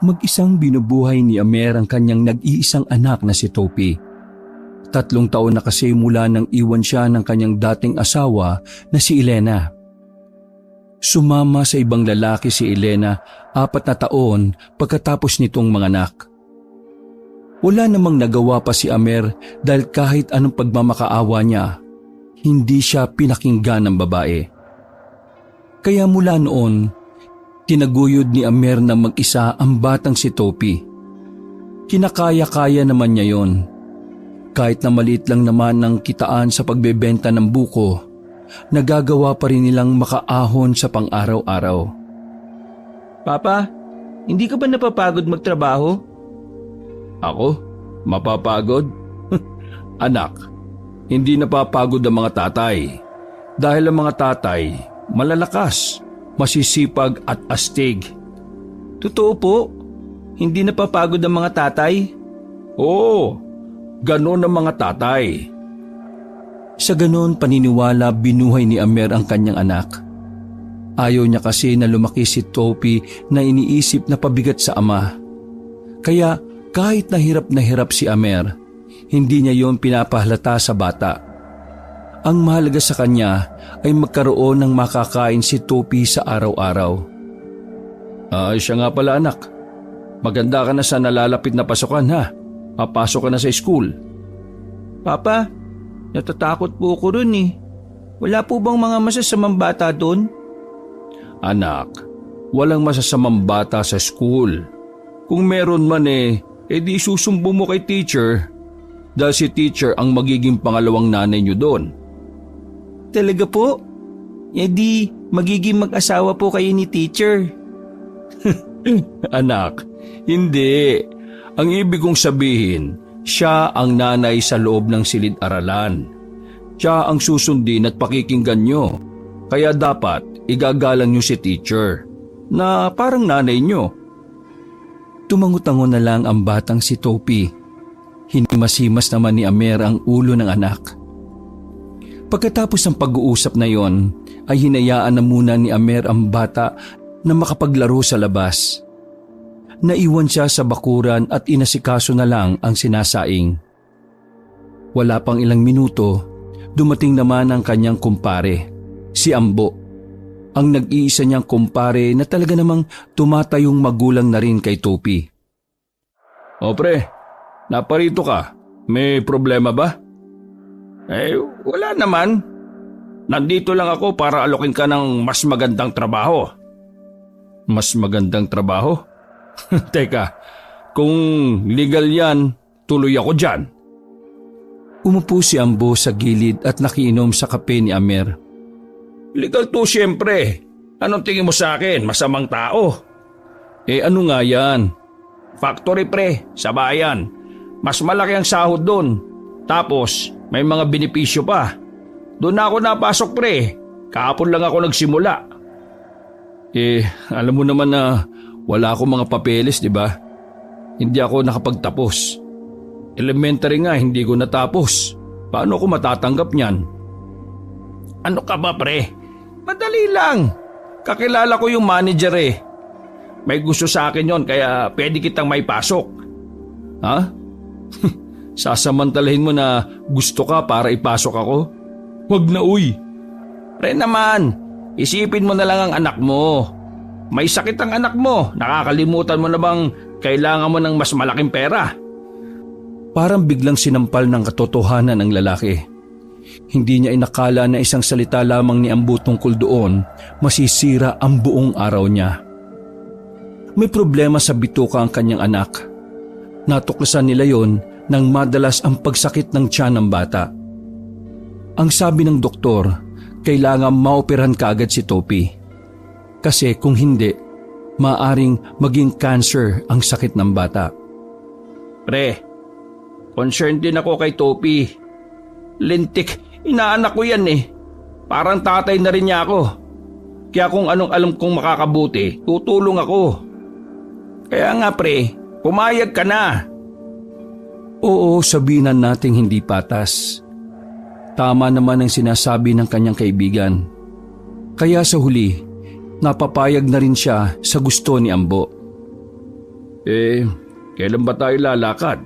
Mag-isang binubuhay ni Amer ang kanyang nag-iisang anak na si Topi. 3 taon na kasi mula nang iwan siya ng kanyang dating asawa na si Elena. Sumama sa ibang lalaki si Elena 4 na taon pagkatapos nitong manganak. Wala namang nagawa pa si Amer dahil kahit anong pagmamakaawa niya, hindi siya pinakinggan ng babae. Kaya mula noon, tinaguyod ni Amer na mag-isa ang batang si Topi. Kinakaya-kaya naman niya yon. Kahit na maliit lang naman ang kitaan sa pagbebenta ng buko, nagagawa pa rin nilang makaahon sa pang-araw-araw. Papa, hindi ka ba napapagod magtrabaho? Ako? Mapapagod? Anak, hindi napapagod ang mga tatay. Dahil ang mga tatay, malalakas, masisipag at astig. Totoo po, hindi napapagod ang mga tatay? Oo, ganon ang mga tatay. Sa ganon paniniwala binuhay ni Amer ang kanyang anak. Ayaw niya kasi na lumaki si Topi na iniisip na pabigat sa ama. Kaya kahit na hirap si Amer, hindi niya yon pinapahalata sa bata. Ang mahalaga sa kanya ay magkaroon ng makakain si Topi sa araw-araw. Siya nga pala anak, maganda ka na sa nalalapit na pasukan ha. Papasok ka na sa school. Papa, natatakot po ako ron eh. Wala po bang mga masasamang bata doon? Anak, walang masasamang bata sa school. Kung meron man di susumbo mo kay teacher dahil si teacher ang magiging pangalawang nanay niyo doon. Talaga po? Di magiging mag-asawa po kayo ni teacher. Anak, hindi. Ang ibig kong sabihin, siya ang nanay sa loob ng silid-aralan. Siya ang susundin at pakikinggan nyo. Kaya dapat igagalang nyo si teacher na parang nanay nyo. Tumangutango na lang ang batang si Topi. Hinimasimas naman ni Amer ang ulo ng anak. Pagkatapos ng pag-uusap na yon, ay hinayaan na muna ni Amer ang bata na makapaglaro sa labas. Naiwan siya sa bakuran at inasikaso na lang ang sinasaing. Wala pang ilang minuto, dumating naman ang kanyang kumpare, si Ambo. Ang nag-iisa niyang kumpare na talaga namang tumatayong magulang na rin kay Topi. O pre, naparito ka. May problema ba? Wala naman. Nandito lang ako para alokin ka ng mas magandang trabaho. Mas magandang trabaho? Teka, kung legal yan, tuloy ako dyan. Umupo si Ambo sa gilid at nakiinom sa kape ni Amer. Legal to siyempre. Anong tingin mo sa akin? Masamang tao. Ano nga yan? Factory pre, sa bayan. Mas malaki ang sahod doon. Tapos may mga benepisyo pa. Doon ako napasok pre. Kahapon lang ako nagsimula. Alam mo naman na wala akong mga papeles, di ba? Hindi ako nakapagtapos. Elementary nga, hindi ko natapos. Paano ako matatanggap niyan? Ano ka ba pre? Madali lang. Kakilala ko yung manager May gusto sa akin yon kaya pwede kitang maipasok. Ha? Sasamantalahin mo na gusto ka para ipasok ako? Wag na uy. Pre naman, isipin mo na lang ang anak mo. May sakit ang anak mo. Nakakalimutan mo na bang kailangan mo ng mas malaking pera? Parang biglang sinampal ng katotohanan ang lalaki. Hindi niya inakala na isang salita lamang ni Ambo tungkol doon, masisira ang buong araw niya. May problema sa bituka ang kanyang anak. Natuklasan nila yon nang madalas ang pagsakit ng tiyan ng bata. Ang sabi ng doktor, kailangan maoperahan kaagad si Topi. Kasi kung hindi, maaring maging cancer ang sakit ng bata. Pre, concerned din ako kay Topi. Lintik, inaanak ko yan Parang tatay na rin niya ako. Kaya kung anong alam kong makakabuti, tutulong ako. Kaya nga pre, pumayag ka na. Oo, sabihin nating hindi patas. Tama naman ang sinasabi ng kanyang kaibigan. Kaya sa huli, napapayag na rin siya sa gusto ni Ambo. Kailan ba tayo lalakad?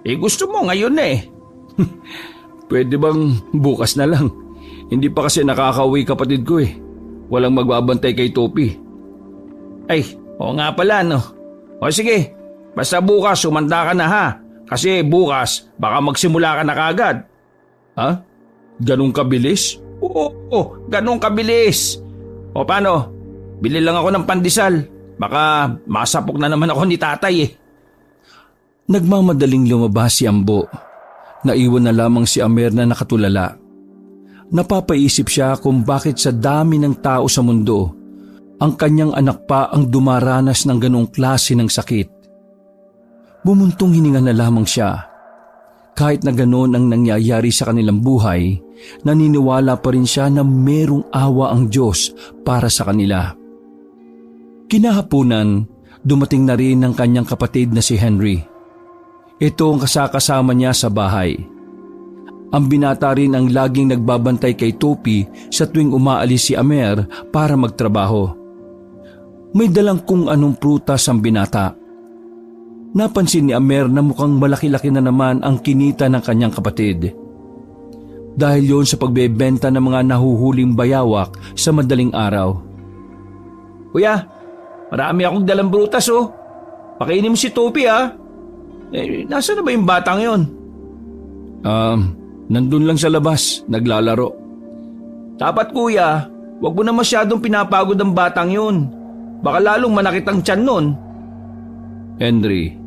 Gusto mo ngayon eh. Pwede bang bukas na lang? Hindi pa kasi nakakauwi kapatid ko eh. Walang magbabantay kay Topi. Ay, oo nga pala no. O sige, basta bukas sumanda ka na ha. Kasi bukas baka magsimula ka na kagad. Ha? Ganong kabilis? Oo, ganun kabilis. O paano? Bili lang ako ng pandesal. Baka masapok na naman ako ni tatay eh. Nagmamadaling lumabas si Ambo. Naiwan na lamang si Amer na nakatulala. Napapaisip siya kung bakit sa dami ng tao sa mundo, ang kanyang anak pa ang dumaranas ng ganong klase ng sakit. Bumuntong hininga na lamang siya. Kahit na ganon ang nangyayari sa kanilang buhay, naniniwala pa rin siya na merong awa ang Diyos para sa kanila. Kinahaponan, dumating na rin ang kanyang kapatid na si Henry. Ito ang kasama niya sa bahay. Ang binata rin ang laging nagbabantay kay Topi sa tuwing umaalis si Amer para magtrabaho. May dalang kung anong prutas ang binata. Napansin ni Amer na mukhang malaki-laki na naman ang kinita ng kanyang kapatid. Dahil yon sa pagbebenta ng mga nahuhuling bayawak sa madaling araw. Kuya, marami akong dalang prutas oh. Pakainin mo si Topi ha. Nasaan na ba yung batang yon? Nandun lang sa labas, naglalaro. Dapat kuya, wag mo na masyadong pinapagod ang batang yun. Baka lalong manakit ang tiyan nun. Henry,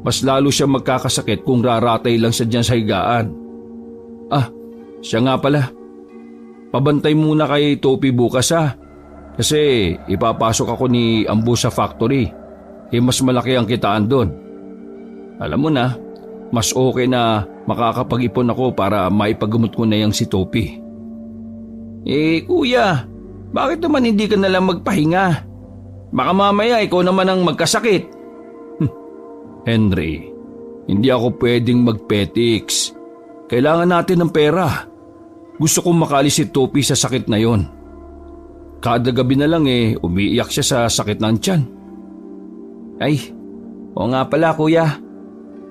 mas lalo siya magkakasakit kung raratay lang siya dyan sa higaan. Siya nga pala. Pabantay muna kay Topi bukas ha. Kasi ipapasok ako ni Ambo sa factory. Mas malaki ang kitaan doon. Alam mo na, mas okay na makakapag-ipon ako para maipagamot ko na yang si Topi. Kuya, bakit naman hindi ka nalang magpahinga? Baka mamaya ikaw naman ang magkasakit. Henry, hindi ako pwedeng magpetiks. Kailangan natin ng pera. Gusto kong makaalis si Topi sa sakit na yon. Kada gabi na lang umiiyak siya sa sakit ng tiyan. Ay, oo nga pala kuya.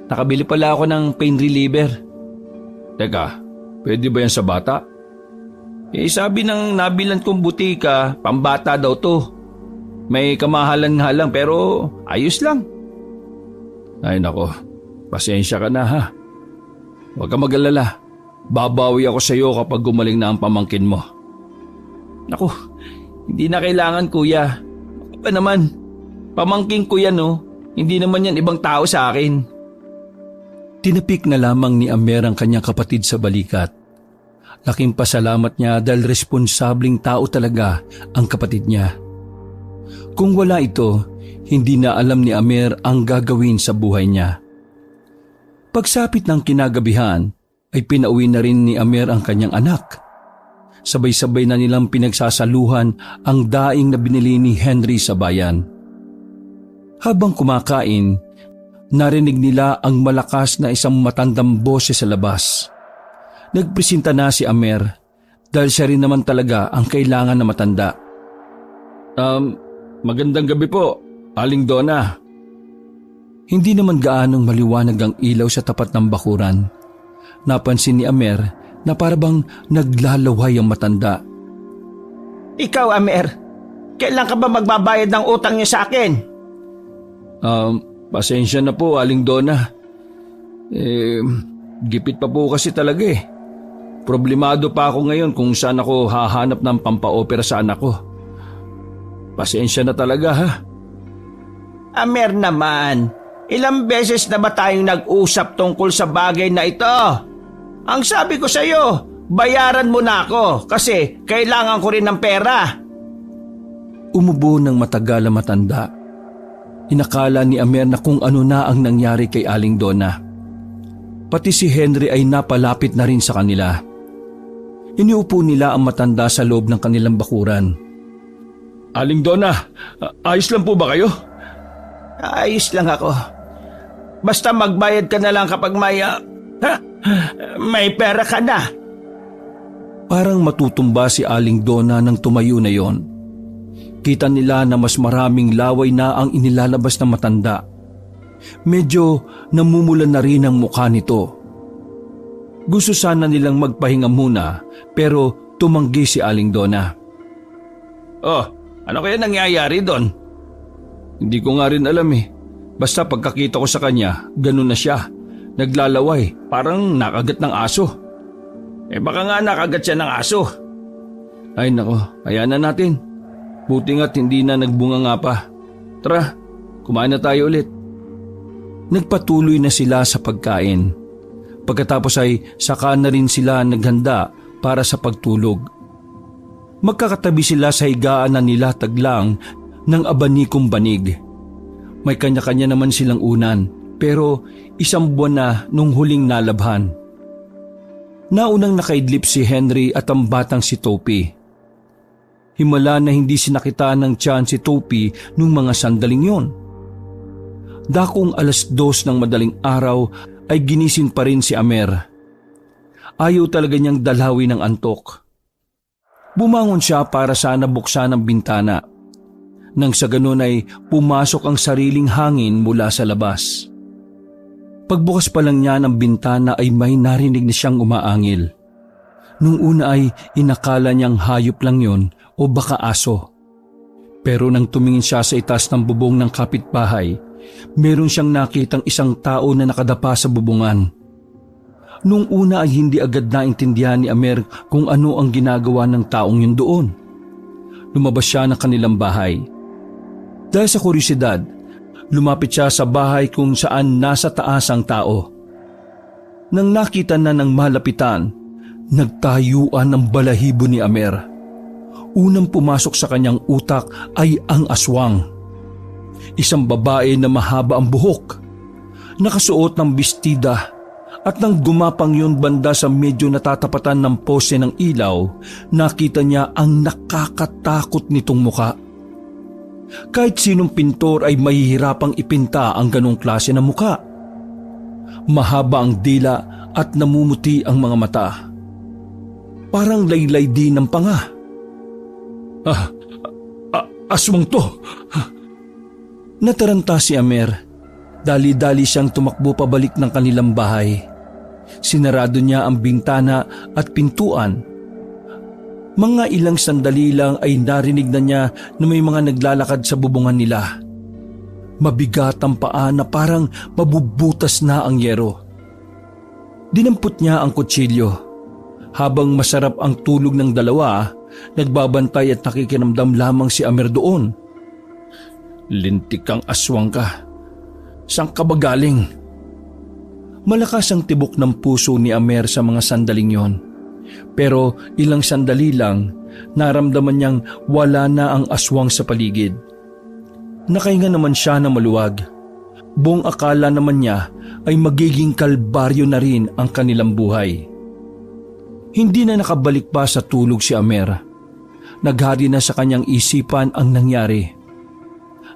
Nakabili pala ako ng pain reliever. Teka, pwede ba yan sa bata? Sabi ng nabilan kong butika, pambata daw to. May kamahalan nga lang pero ayos lang. Ay nako, pasensya ka na ha. Huwag ka mag-alala. Babawi ako sa iyo kapag gumaling na ang pamangkin mo. Naku, hindi na kailangan kuya. Ako pa naman, pamangkin ko yan oh. Hindi naman yan ibang tao sa akin. Tinapik na lamang ni Amer ang kanyang kapatid sa balikat. Laking pasalamat niya dahil responsableng tao talaga ang kapatid niya. Kung wala ito, hindi na alam ni Amer ang gagawin sa buhay niya. Pagsapit ng kinagabihan, ay pinauwi na rin ni Amer ang kanyang anak. Sabay-sabay na nilang pinagsasaluhan ang daing na binili ni Henry sa bayan. Habang kumakain, narinig nila ang malakas na isang matandang boses sa labas. Nagpresenta na si Amer dahil siya rin naman talaga ang kailangan na matanda. Magandang gabi po, Aling Donna. Hindi naman gaanong maliwanag ang ilaw sa tapat ng bakuran. Napansin ni Amer na parabang naglalaway ang matanda. Ikaw Amer, kailan ka ba magbabayad ng utang niyo sa akin? Pasensya na po, Aling Donna. Gipit pa po kasi talaga eh. Problemado pa ako ngayon kung saan ako hahanap ng pampaopera sa anak ko. Pasensya na talaga ha. Amer naman, ilang beses na ba tayong nag-usap tungkol sa bagay na ito? Ang sabi ko sa iyo, bayaran mo na ako kasi kailangan ko rin ng pera. Umubo ng matagal ang matanda. Inakala ni Amer na kung ano na ang nangyari kay Aling Donna. Pati si Henry ay napalapit na rin sa kanila. Iniupo nila ang matanda sa loob ng kanilang bakuran. Aling Donna, ayos lang po ba kayo? Ayos lang ako. Basta magbayad ka na lang kapag may pera ka na. Parang matutumba si Aling Donna nang tumayo na yon. Kita nila na mas maraming laway na ang inilalabas ng matanda Medyo namumulan na rin ang mukha nito. Gusto sana nilang magpahinga muna pero tumanggi si Aling Donna. Oh, ano kaya nangyayari doon? Hindi ko nga rin alam eh. Basta pagkakita ko sa kanya, ganun na siya. Naglalaway, parang nakagat ng aso. Baka nga nakagat siya ng aso. Ay nako, hayaan na natin. Buti nga't hindi na nagbunga nga pa. Tara, kumain na tayo ulit. Nagpatuloy na sila sa pagkain. Pagkatapos ay saka na rin sila naghanda para sa pagtulog. Magkakatabi sila sa higaan na nilatag lang ng abanikong banig. May kanya-kanya naman silang unan pero 1 buwan na nung huling nalabhan. Naunang nakaidlip si Henry at ang batang si Topi. Himala na hindi sinakita ng tiyan si Topi nung mga sandaling yon. Dakong 2:00 ng madaling araw ay ginising pa rin si Amer. Ayaw talaga niyang dalawin ng antok. Bumangon siya para sana buksan ang bintana. Nang sa ganun ay pumasok ang sariling hangin mula sa labas. Pagbukas pa lang niya ng bintana ay may narinig na siyang umaangil. Nung una ay inakala niyang hayop lang yon o baka aso. Pero nang tumingin siya sa itaas ng bubong ng kapitbahay, meron siyang nakitang isang tao na nakadapa sa bubungan. Nung una ay hindi agad naintindihan ni Amer kung ano ang ginagawa ng taong yun doon. Lumabas siya ng kanilang bahay. Dahil sa kuryosidad, lumapit siya sa bahay kung saan nasa taas ang tao. Nang nakita na ng malapitan, nagtayuan ang balahibo ni Amer. Unang pumasok sa kanyang utak ay ang aswang. Isang babae na mahaba ang buhok, nakasuot ng bestida at nang gumapang yun banda sa medyo natatapatan ng pose ng ilaw, nakita niya ang nakakatakot nitong muka. Kahit sinong pintor ay mahihirapang ipinta ang ganong klase ng muka. Mahaba ang dila at namumuti ang mga mata. Parang laylay din ng panga. Aswang to! Nataranta si Amer. Dali-dali siyang tumakbo pabalik ng kanilang bahay. Sinarado niya ang bintana at pintuan. Mga ilang sandali lang ay narinig na niya na may mga naglalakad sa bubungan nila. Mabigat ang paa na parang mabubutas na ang yero. Dinampot niya ang kutsilyo. Habang masarap ang tulog ng dalawa, nagbabantay at nakikinamdam lamang si Amer doon. Lintik kang aswang ka. Saan ka ba galing? Malakas ang tibok ng puso ni Amer sa mga sandaling yon. Pero ilang sandali lang, naramdaman niyang wala na ang aswang sa paligid. Nakahinga naman siya na maluwag. Buong akala naman niya ay magiging kalbaryo na rin ang kanilang buhay. Hindi na nakabalik pa sa tulog si Amer. Naghari na sa kanyang isipan ang nangyari.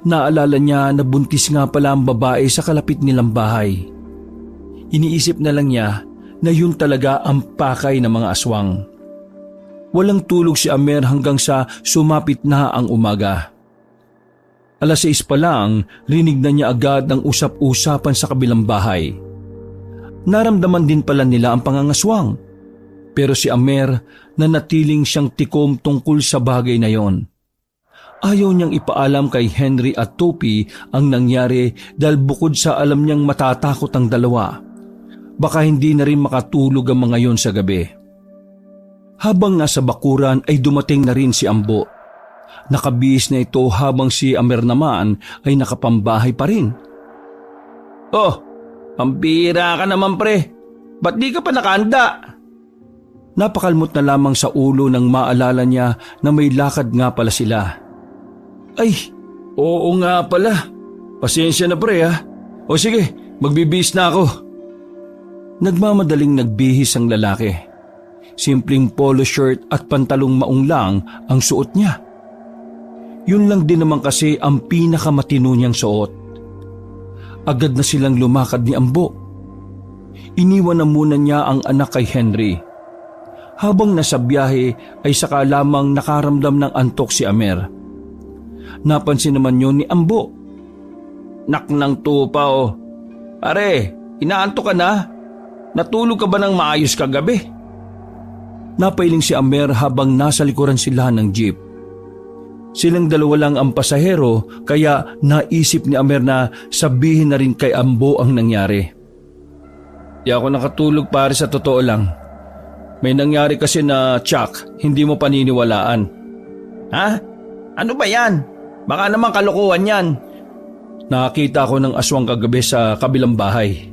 Naalala niya na buntis nga pala ang babae sa kalapit nilang bahay. Iniisip na lang niya na yun talaga ang pakay ng mga aswang. Walang tulog si Amer hanggang sa sumapit na ang umaga. 6:00 pa lang, rinig na niya agad ang usap-usapan sa kabilang bahay. Naramdaman din pala nila ang pangangaswang. Pero si Amer nanatiling siyang tikom tungkol sa bagay na yon. Ayaw niyang ipaalam kay Henry at Topi ang nangyari dahil bukod sa alam niyang matatakot ang dalawa, baka hindi na rin makatulog ang mga yon sa gabi. Habang nasa bakuran ay dumating na rin si Ambo. Nakabihis na ito habang si Amer naman ay nakapambahay pa rin. Oh, pambira ka naman pre. Ba't di ka pa nakahanda? Napakalmot na lamang sa ulo nang maalala niya na may lakad nga pala sila. Ay, oo nga pala. Pasensya na pre ha. O sige, magbibihis na ako. Nagmamadaling nagbihis ang lalaki. Simpleng polo shirt at pantalong maong lang ang suot niya. Yun lang din naman kasi ang pinakamatino niyang suot. Agad na silang lumakad ni Ambo. Iniwan na muna niya ang anak kay Henry. Habang nasa biyahe ay saka lamang nakaramdam ng antok si Amer. Napansin naman yun ni Ambo. nak ng tupa oh. Pare, inaantok ka na? Natulog ka ba ng maayos kagabi? Napailing si Amer habang nasa likuran sila ng jeep. Silang dalawa lang ang pasahero kaya naisip ni Amer na sabihin na rin kay Ambo ang nangyari. Di ako nakatulog pare, sa totoo lang. May nangyari kasi na Chuck, hindi mo paniniwalaan. Ha? Ano ba yan? Baka naman kalokohan yan. Nakakita ko ng aswang kagabi sa kabilang bahay.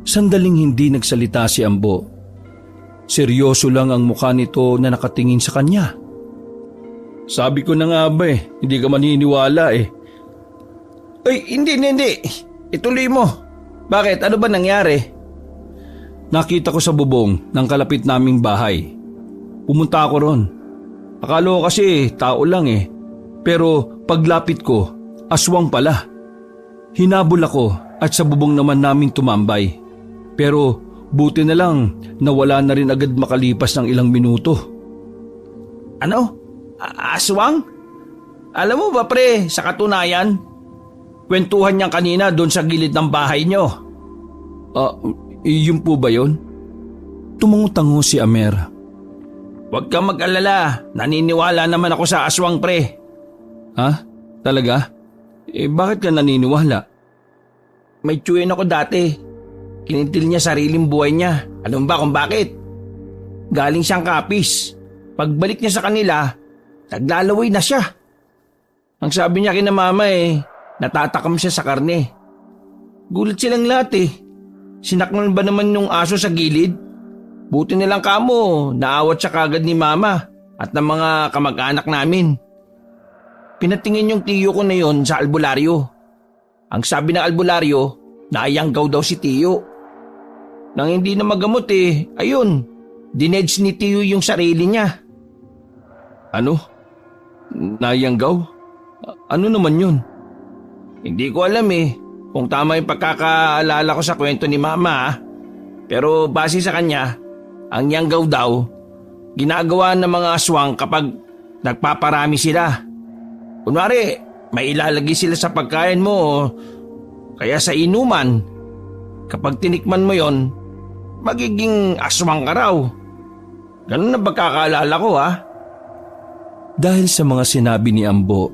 Sandaling hindi nagsalita si Ambo. Seryoso lang ang mukha nito na nakatingin sa kanya. Sabi ko na nga ba hindi ka maniniwala eh. Ay, hindi. Ituloy mo. Bakit? Ano ba nangyari? Nakita ko sa bubong ng kalapit naming bahay. Pumunta ako ron. Akala ko kasi tao lang eh. Pero paglapit ko, aswang pala. Hinabol ako at sa bubong naman naming tumambay. Pero buti na lang nawala na rin agad makalipas ng ilang minuto. Ano? Aswang? Alam mo ba pre, sa katunayan, kwentuhan niya kanina doon sa gilid ng bahay niyo. Yun po ba yun? Tumango-tango si Amer. Huwag kang mag-alala, naniniwala naman ako sa aswang pre. Ha? Talaga? Bakit ka naniniwala? May tiyuhin ako dati. Kinintil niya sariling buhay niya. Alam ba kung bakit? Galing siyang kapis. Pagbalik niya sa kanila, naglalaway na siya. Ang sabi niya kina mama natatakam siya sa karne. Gulat silang lahat Sinakmal ba naman yung aso sa gilid? Buti nilang kamo, naawat siya kagad ni mama at ng mga kamag-anak namin. Pinatingin yung tiyo ko na yon sa albularyo. Ang sabi ng albularyo, naayanggaw daw si tiyo. Nang hindi na magamot ayun, dinedge ni tiyo yung sarili niya. Ano? Nayanggaw? Ano naman yun? Hindi ko alam kung tama yung pagkakaalala ko sa kwento ni mama. Pero base sa kanya, ang yanggaw daw, ginagawa ng mga aswang kapag nagpaparami sila. Kunwari, may ilalagay sila sa pagkain mo o kaya sa inuman. Kapag tinikman mo yon, magiging aswang ka raw. Ganun na pagkakaalala ko Dahil sa mga sinabi ni Ambo,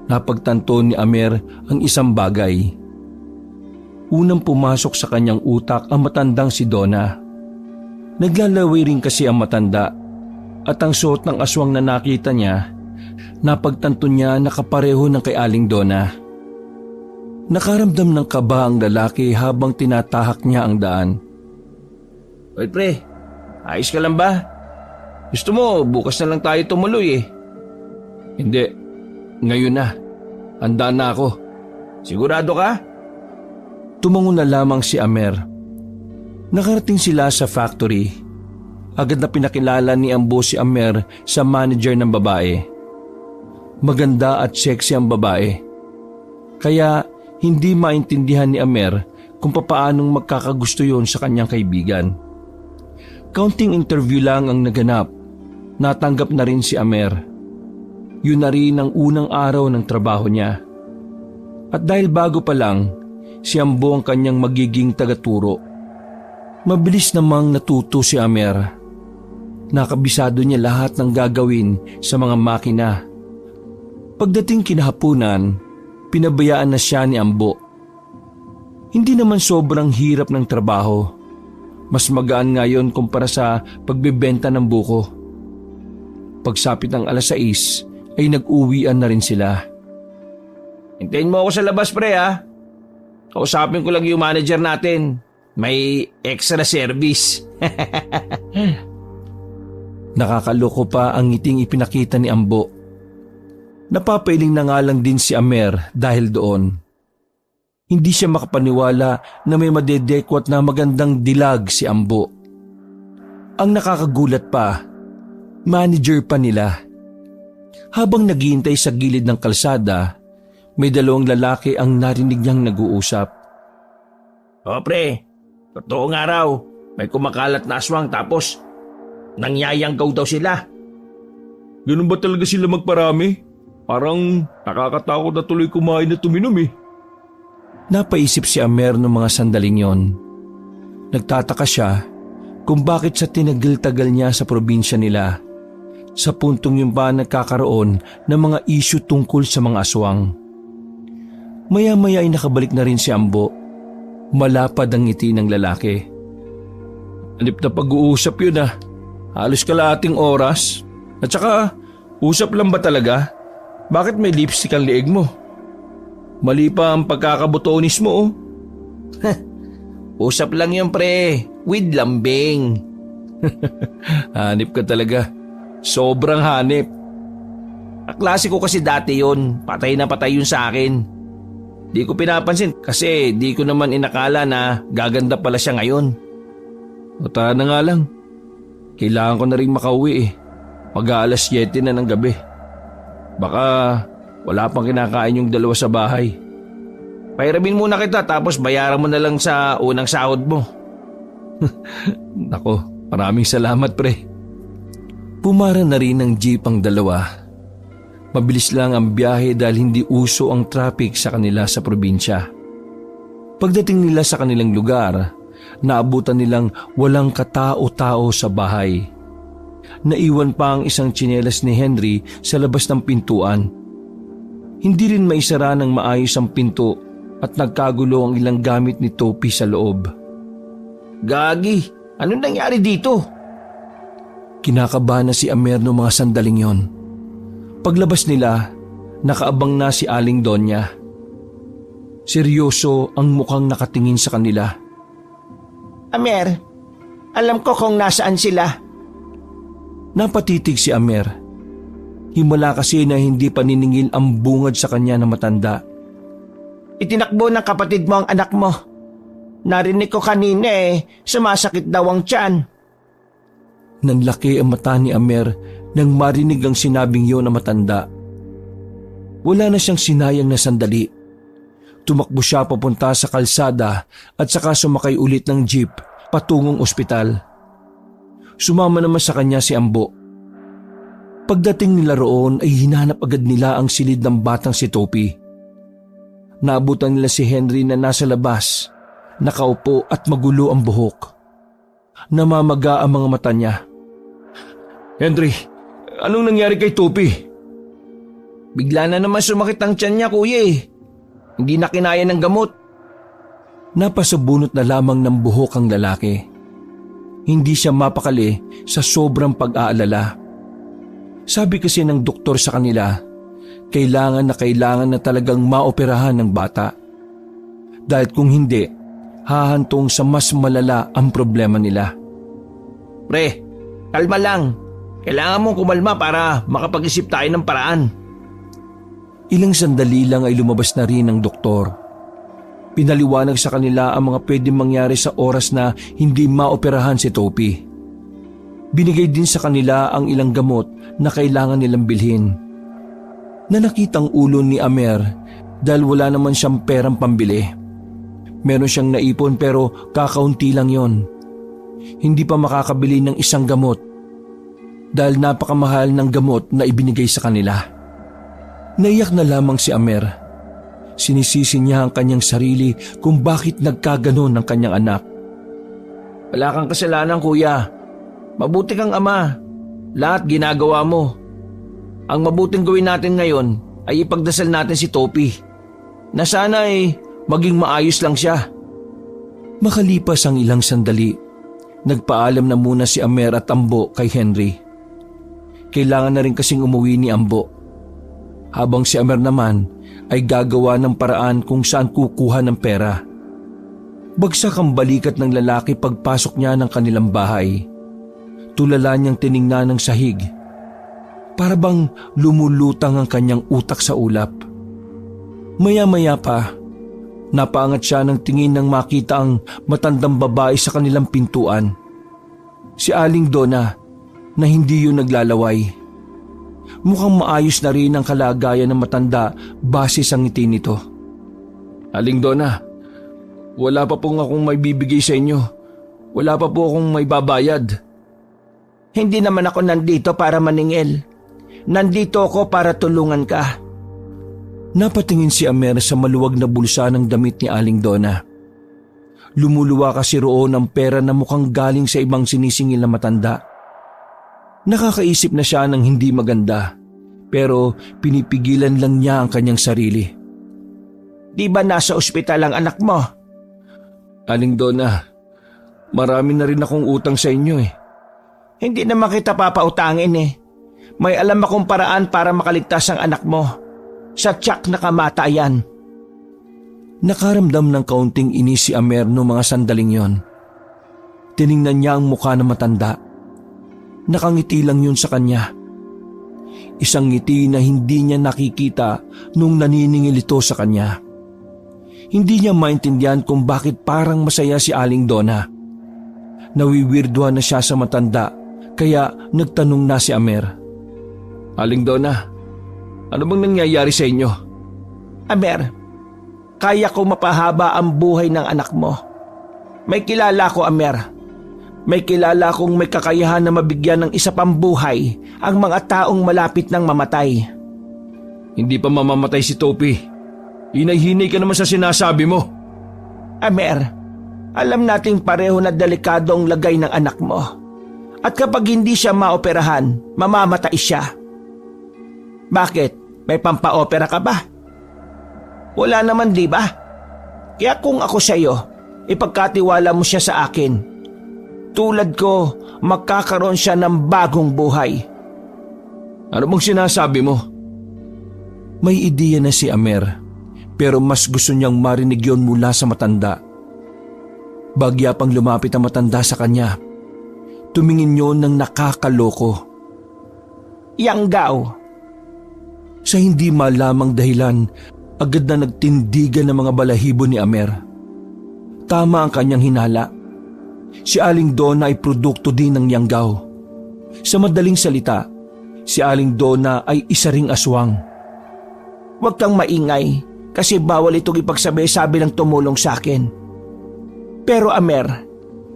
napagtanto ni Amer ang isang bagay. Unang pumasok sa kanyang utak ang matandang si Donna. Naglalaway rin kasi ang matanda at ang suot ng aswang na nakita niya, napagtanto niya na kapareho ng kay Aling Donna. Nakaramdam ng kaba ang lalaki habang tinatahak niya ang daan. Oy pre, ayos ka lang ba? Gusto mo bukas na lang tayo tumuloy Hindi, ngayon na. Handa na ako. Sigurado ka? Tumango na lamang si Amer. Nakarating sila sa factory. Agad na pinakilala ni Ambo si Amer sa manager ng babae. Maganda at sexy ang babae. Kaya hindi maintindihan ni Amer kung papaanong magkakagusto yon sa kanyang kaibigan. Counting interview lang ang naganap. Natanggap na rin si Amer. Yun na rin ang unang araw ng trabaho niya. At dahil bago pa lang, si Ambo ang kanyang magiging tagaturo. Mabilis namang natuto si Amer. Nakabisado niya lahat ng gagawin sa mga makina. Pagdating kinahapunan, pinabayaan na siya ni Ambo. Hindi naman sobrang hirap ng trabaho. Mas magaan ngayon kumpara sa pagbebenta ng buko. Pagsapit ng 6:00 ay nag-uwian na rin sila. Hintayin mo ako sa labas pre Kausapin ko lang yung manager natin. May extra service. Nakakaloko pa ang ngiting ipinakita ni Ambo. Napapailing na nga lang din si Amer dahil doon. Hindi siya makapaniwala na may madedekwat na magandang dilag si Ambo. Ang nakakagulat pa, manager pa nila. Habang naghihintay sa gilid ng kalsada, may 2 lalaki ang narinig niyang nag-uusap. O pre, totoo nga raw, may kumakalat na aswang tapos nangyayanggaw daw sila. Ganun ba talaga sila magparami? Parang nakakatakot na tuloy kumain at tuminom Napaisip si Amer noong mga sandaling yon. Nagtataka siya kung bakit sa tinagal-tagal niya sa probinsya nila, sa puntong yun pa nagkakaroon ng mga issue tungkol sa mga aswang. Maya-maya ay nakabalik na rin si Ambo. Malapad ang ngiti ng lalaki. Anip na pag-uusap yun ah. Halos kalahating oras. At saka, usap lang ba talaga? Bakit may lipstick ang leeg mo? Mali pa ang pagkakabutonis mo oh. Usap lang yun pre, with lambing. Hanip ka talaga. Sobrang hanip. Kaklase ko kasi dati yun, patay na patay yun sa akin. Di ko pinapansin kasi di ko naman inakala na gaganda pala siya ngayon. Uta na nga lang. Kailangan ko na rin makauwi eh. Mag-aalas 7 na ng gabi. Baka wala pang kinakain yung dalawa sa bahay. Pahiramin muna kita tapos bayaran mo na lang sa unang sahod mo. Nako, maraming salamat pre. Pumara na rin ng jeep ang dalawa. Mabilis lang ang biyahe dahil hindi uso ang traffic sa kanila sa probinsya. Pagdating nila sa kanilang lugar, naabutan nilang walang katao-tao sa bahay. Naiwan pa ang isang tsinelas ni Henry sa labas ng pintuan. Hindi rin maisara ng maayos ang pinto at nagkagulo ang ilang gamit ni Topi sa loob. Gagi, anong nangyari dito? Kinakabahan na si Amer noong mga sandaling yon. Paglabas nila, nakaabang na si Aling Donya. Seryoso ang mukhang nakatingin sa kanila. Amer, alam ko kung nasaan sila. Napatitig si Amer. Himala kasi na hindi paniningil ang bungad sa kanya na matanda. Itinakbo ng kapatid mo ang anak mo. Narinig ko kanina sumasakit daw ang tiyan. Nanlaki ang mata ni Amer nang marinig ang sinabing yun na matanda. Wala na siyang sinayang na sandali. Tumakbo siya papunta sa kalsada at saka sumakay ulit ng jeep patungong ospital. Sumama naman sa kanya si Ambo. Pagdating nila roon ay hinanap agad nila ang silid ng batang si Topi. Naabutan nila si Henry na nasa labas, nakaupo at magulo ang buhok. Namamaga ang mga mata niya. Henry, anong nangyari kay Topi? Bigla na naman sumakit ang tiyan niya kuya Hindi na kinaya ng gamot. Napasabunot na lamang ng buhok ang lalaki. Hindi siya mapakali sa sobrang pag-aalala. Sabi kasi ng doktor sa kanila, kailangan na talagang maoperahan ng bata. Dahil kung hindi, hahantong sa mas malala ang problema nila. Pre, kalma lang. Kailangan mong kumalma para makapag-isip tayo ng paraan. Ilang sandali lang ay lumabas na rin ang doktor. Pinaliwanag sa kanila ang mga pwedeng mangyari sa oras na hindi maoperahan si Topi. Binigay din sa kanila ang ilang gamot na kailangan nilang bilhin. Nanakitang ulo ni Amer dahil wala naman siyang perang pambili. Meron siyang naipon pero kakaunti lang yon. Hindi pa makakabili ng isang gamot dahil napakamahal ng gamot na ibinigay sa kanila. Naiyak na lamang si Amer. Sinisisi niya ang kanyang sarili kung bakit nagkaganon ang kanyang anak. Wala kang kasalanan kuya. Mabuti kang ama. Lahat ginagawa mo. Ang mabuting gawin natin ngayon ay ipagdasal natin si Topi. Na sana maging maayos lang siya. Makalipas ang ilang sandali, nagpaalam na muna si Amer at Ambo kay Henry. Kailangan na rin kasing umuwi ni Ambo. Habang si Amer naman ay gagawa ng paraan kung saan kukuha ng pera. Bagsak ang balikat ng lalaki pagpasok niya ng kanilang bahay. Tulala niyang tiningnan ng sahig. Para bang lumulutang ang kanyang utak sa ulap. Maya-maya pa, napaangat siya ng tingin nang makita ang matandang babae sa kanilang pintuan. Si Aling Donna na hindi yun naglalaway. Mukhang maayos na rin ang kalagayan ng matanda base sa ngiti nito. Aling Donna, wala pa pong akong may bibigay sa inyo. Wala pa po akong may babayad. Hindi naman ako nandito para maningil. Nandito ako para tulungan ka. Napatingin si Amer sa maluwag na bulsa ng damit ni Aling Donna. Lumuluwa kasi roon ang pera na mukhang galing sa ibang sinisingil na matanda. Nakakaisip na siya ng hindi maganda, pero pinipigilan lang niya ang kanyang sarili. Di ba nasa ospital ang anak mo? Aling Donna, marami na rin akong utang sa inyo eh. Hindi naman kita papautangin eh. May alam akong paraan para makaligtas ang anak mo. Sa tiyak na kamatayan. Nakaramdam ng kaunting inis si Amer noong mga sandaling yon. Tiningnan niya ang mukha ng matanda. Nakangiti lang yun sa kanya. Isang ngiti na hindi niya nakikita nung naniningil ito sa kanya. Hindi niya maintindihan kung bakit parang masaya si Aling Donna. Nawiwirduhan na siya sa matanda, kaya nagtanong na si Amer. Aling Donna, ano bang nangyayari sa inyo? Amer, kaya ko mapahaba ang buhay ng anak mo. May kilala ko, Amer. May kilala kong may kakayahan na mabigyan ng isa pang buhay ang mga taong malapit ng mamatay. Hindi pa mamamatay si Topi. Hinay-hinay ka naman sa sinasabi mo. Amer, alam nating pareho na delikado ang lagay ng anak mo. At kapag hindi siya maoperahan, mamamatay siya. Bakit? May pampaopera ka ba? Wala naman, di ba? Kaya kung ako sa iyo, ipagkatiwala mo siya sa akin. Tulad ko, magkakaroon siya ng bagong buhay. Ano bang sinasabi mo? May ideya na si Amer, pero mas gusto niyang marinig yon mula sa matanda. Bagya pang lumapit ang matanda sa kanya. Tumingin yon ng nakakaloko. Yanggaw. Sa hindi malamang dahilan, agad na nagtindigan ng mga balahibo ni Amer. Tama ang kanyang hinala. Si Aling Donna ay produkto din ng Yanggaw. Sa madaling salita, si Aling Donna ay isa ring aswang. Huwag kang maingay kasi bawal itong ipagsabi-sabi ng tumulong sa akin. Pero Amer,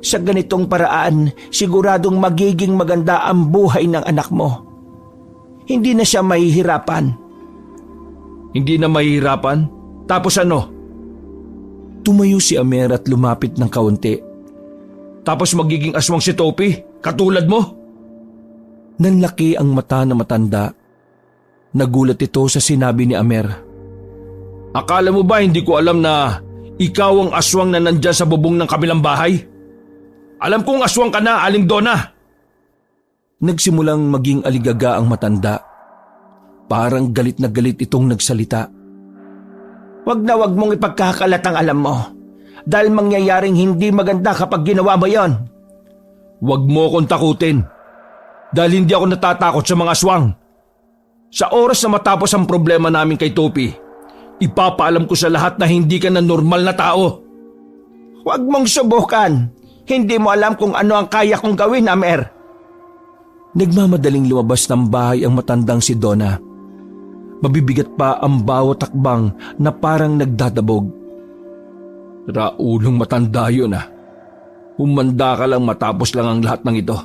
sa ganitong paraan, siguradong magiging maganda ang buhay ng anak mo. Hindi na siya mahihirapan. Hindi na mahihirapan? Tapos ano? Tumayo si Amer at lumapit ng kaunti. Tapos magiging aswang si Topi? Katulad mo? Nanlaki ang mata na matanda. Nagulat ito sa sinabi ni Amer. Akala mo ba hindi ko alam na ikaw ang aswang na nandyan sa bubong ng kabilang bahay? Alam kong aswang ka na, Aling Donna! Nagsimulang maging aligaga ang matanda. Parang galit na galit itong nagsalita. Wag mong ipagkakalat ang alam mo. Dahil mangyayaring hindi maganda kapag ginawa mo yon. Wag mo akong takutin. Dahil hindi ako natatakot sa mga aswang. Sa oras na matapos ang problema namin kay Topi, ipapaalam ko sa lahat na hindi ka na normal na tao. Wag mong subukan. Hindi mo alam kung ano ang kaya kong gawin, Amer. Nagmamadaling lumabas ng bahay ang matandang si Donna. Mabibigat pa ang bawat takbang na parang nagdadabog. Raulong matanda yun ah. Humanda ka lang matapos lang ang lahat ng ito.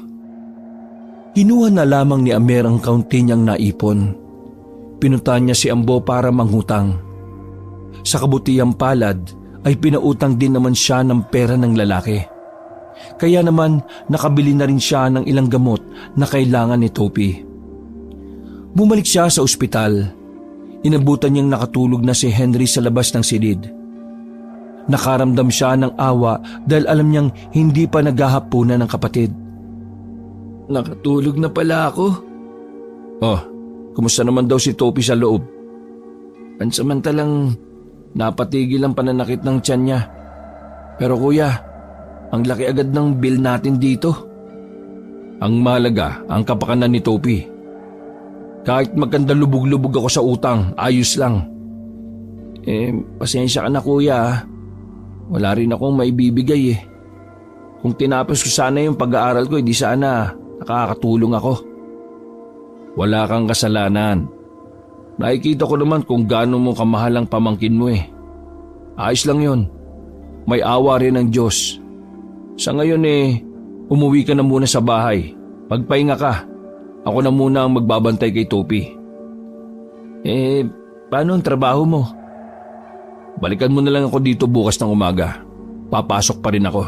Kinuha na lamang ni Amer ang kaunti niyang naipon. Pinunta niya si Ambo para manghutang. Sa kabutihang palad ay pinautang din naman siya ng pera ng lalaki. Kaya naman nakabili na rin siya ng ilang gamot na kailangan ni Topi. Bumalik siya sa ospital. Inabutan niyang nakatulog na si Henry sa labas ng silid. Nakaramdam siya ng awa dahil alam niyang hindi pa naghahapunan ng kapatid. Nakatulog na pala ako. Oh, kumusta naman daw si Topi sa loob? Pansamantalang napatigil ang pananakit ng tiyan niya. Pero kuya, ang laki agad ng bill natin dito. Ang mahalaga ang kapakanan ni Topi. Kahit maganda lubog-lubog ako sa utang, ayos lang. Pasensya ka na kuya. Wala rin akong maibibigay eh. Kung tinapos ko sana yung pag-aaral ko, di sana nakakatulong ako. Wala kang kasalanan. Nakikita ko naman kung gaano mo kamahal ang pamangkin mo eh. Ayos lang yun. May awa rin ng Diyos. Sa ngayon umuwi ka na muna sa bahay. Pagpahinga ka. Ako na muna ang magbabantay kay Topi. paano ang trabaho mo? Balikan mo na lang ako dito bukas ng umaga. Papasok pa rin ako.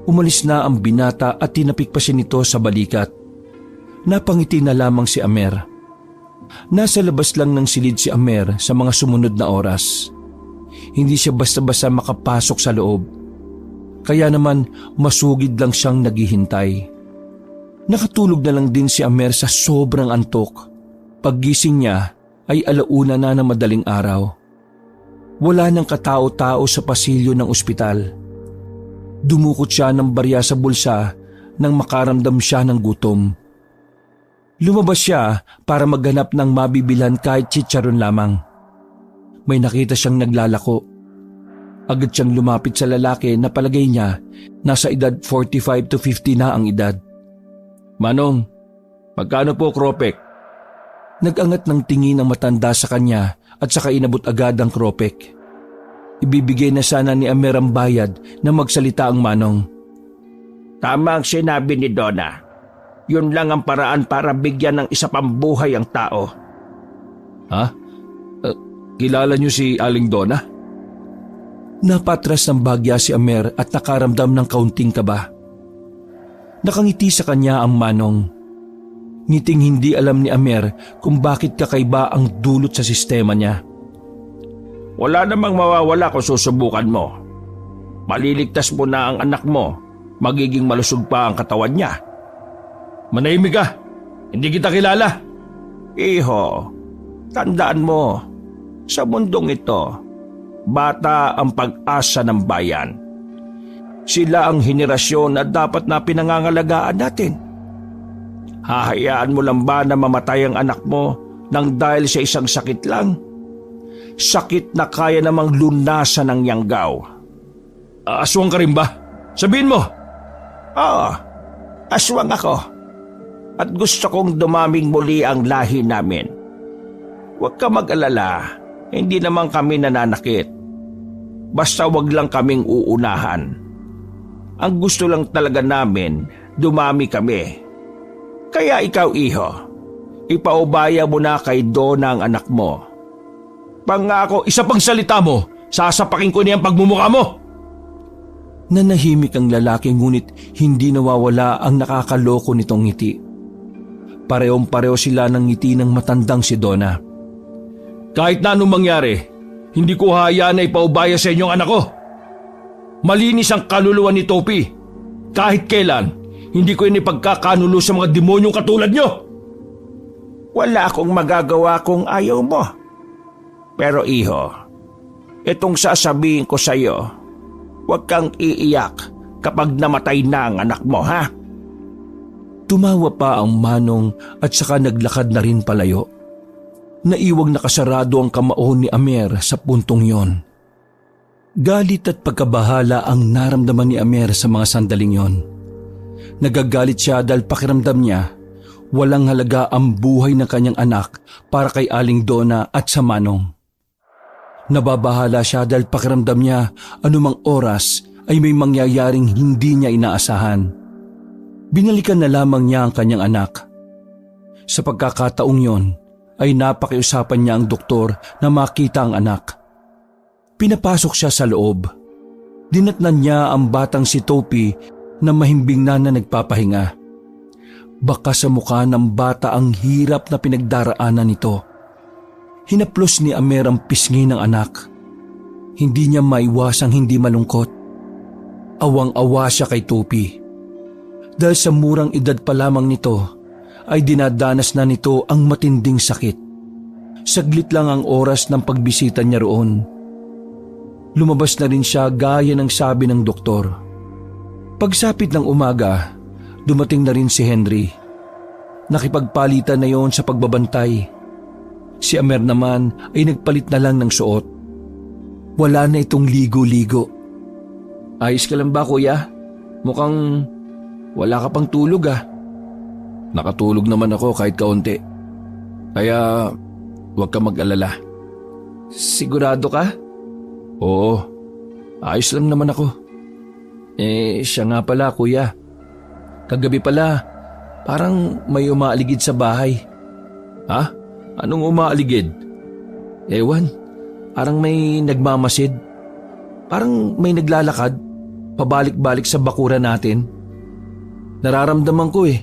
Umalis na ang binata at tinapik pa siya nito sa balikat. Napangiti na lamang si Amer. Nasa labas lang ng silid si Amer sa mga sumunod na oras. Hindi siya basta-basta makapasok sa loob. Kaya naman masugid lang siyang naghihintay. Nakatulog na lang din si Amer sa sobrang antok. Paggising niya ay 1:00 na ng madaling araw. Wala nang katao-tao sa pasilyo ng ospital. Dumukot siya ng barya sa bulsa nang makaramdam siya ng gutom. Lumabas siya para maghanap ng mabibilhan kahit chicharon lamang. May nakita siyang naglalako. Agad siyang lumapit sa lalaki na palagay niya nasa edad 45 to 50 na ang edad. Manong, magkano po kropek? Nag-angat ng tingin ang matanda sa kanya at saka inabot agad ang kropek. Ibibigay na sana ni Amer ang bayad na magsalita ang manong. Tama ang sinabi ni Donna. Yun lang ang paraan para bigyan ng isa pang buhay ang tao. Ha? Kilala niyo si Aling Donna? Napatras ng bagya si Amer at nakaramdam ng kaunting kaba. Nakangiti sa kanya ang manong. Ngiting hindi alam ni Amer kung bakit kakaiba ang dulot sa sistema niya. Wala namang mawawala kung susubukan mo. Maliligtas mo na ang anak mo, magiging malusog pa ang katawan niya. Manahimik ka! Hindi kita kilala! Iho, tandaan mo, sa mundong ito, bata ang pag-asa ng bayan. Sila ang henerasyon na dapat na pinangangalagaan natin. Hahayaan mo lang ba na mamatay ang anak mo nang dahil sa isang sakit lang? Sakit na kaya namang lunasan ng yanggaw. Aswang ka rin ba? Sabihin mo! Oo, aswang ako. At gusto kong dumaming muli ang lahi namin. Huwag ka mag-alala, hindi naman kami nananakit. Basta wag lang kaming uunahan. Ang gusto lang talaga namin, dumami kami. Kaya ikaw, iho, ipaubaya mo na kay Donna ang anak mo. Pangako, isa pang salita mo, sasapakin ko niyang pagmumukha mo! Nanahimik ang lalaki ngunit hindi nawawala ang nakakaloko nitong ngiti. Parehong-pareho sila ng ngiti ng matandang si Donna. Kahit na anong mangyari, hindi ko hayaan na ipaubaya sa inyong anak ko. Malinis ang kaluluwa ni Topi. Kahit kailan, hindi ko inipagkakanulo sa mga demonyong katulad nyo. Wala akong magagawa kung ayaw mo. Pero iho, itong sasabihin ko sa iyo, huwag kang iiyak kapag namatay na ang anak mo, ha? Tumawa pa ang manong at saka naglakad na rin palayo. Naiwang nakasarado ang kamao ni Amer sa puntong yon. Galit at pagkabahala ang naramdaman ni Amer sa mga sandaling yon. Nagagalit siya dahil pakiramdam niya walang halaga ang buhay ng kanyang anak para kay Aling Donna at sa manong. Nababahala siya dahil pakiramdam niya anumang oras ay may mangyayaring hindi niya inaasahan. Binalikan na lamang niya ang kanyang anak. Sa pagkakataong yon ay napakiusapan niya ang doktor na makita ang anak. Pinapasok siya sa loob. Dinatnan niya ang batang si Topi na mahimbing na nagpapahinga. Baka sa mukha ng bata ang hirap na pinagdaraanan nito. Hinaplos ni Amer ang pisngi ng anak. Hindi niya maiwasang hindi malungkot. Awang-awa siya kay Topi. Dahil sa murang edad pa lamang nito, ay dinadanas na nito ang matinding sakit. Saglit lang ang oras ng pagbisita niya roon. Lumabas na rin siya gaya ng sabi ng doktor. Pagsapit ng umaga, dumating na rin si Henry. Nakipagpalitan na yon sa pagbabantay. Si Amer naman ay nagpalit na lang ng suot. Wala na itong ligo-ligo. Ayos ka lang ba, kuya? Mukhang wala ka pang tulog ah. Nakatulog naman ako kahit kaunti. Kaya huwag ka mag-alala. Sigurado ka? Oo, ayos lang naman ako. Siya nga pala kuya. Kagabi pala, parang may umaaligid sa bahay. Ha? Anong umaaligid? Ewan, parang may nagmamasid. Parang may naglalakad, pabalik-balik sa bakuran natin. Nararamdaman ko eh.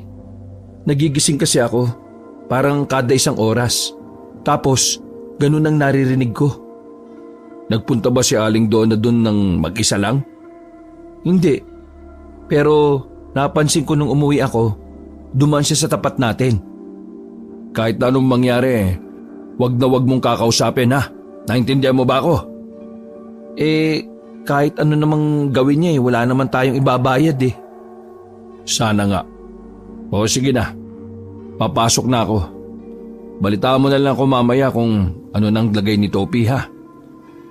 Nagigising kasi ako, parang kada isang oras. Tapos, ganun ang naririnig ko. Nagpunta ba si Aling Donna dun ng mag-isa lang? Hindi. Pero napansin ko nung umuwi ako, dumaan siya sa tapat natin. Kahit na anong mangyari, wag na wag mong kakausapin ha. Naintindihan mo ba ako? Kahit ano namang gawin niya wala naman tayong ibabayad eh. Sana nga. O sige na, papasok na ako. Balitaan mo na lang ako mamaya kung ano nang lagay ni Topi ha.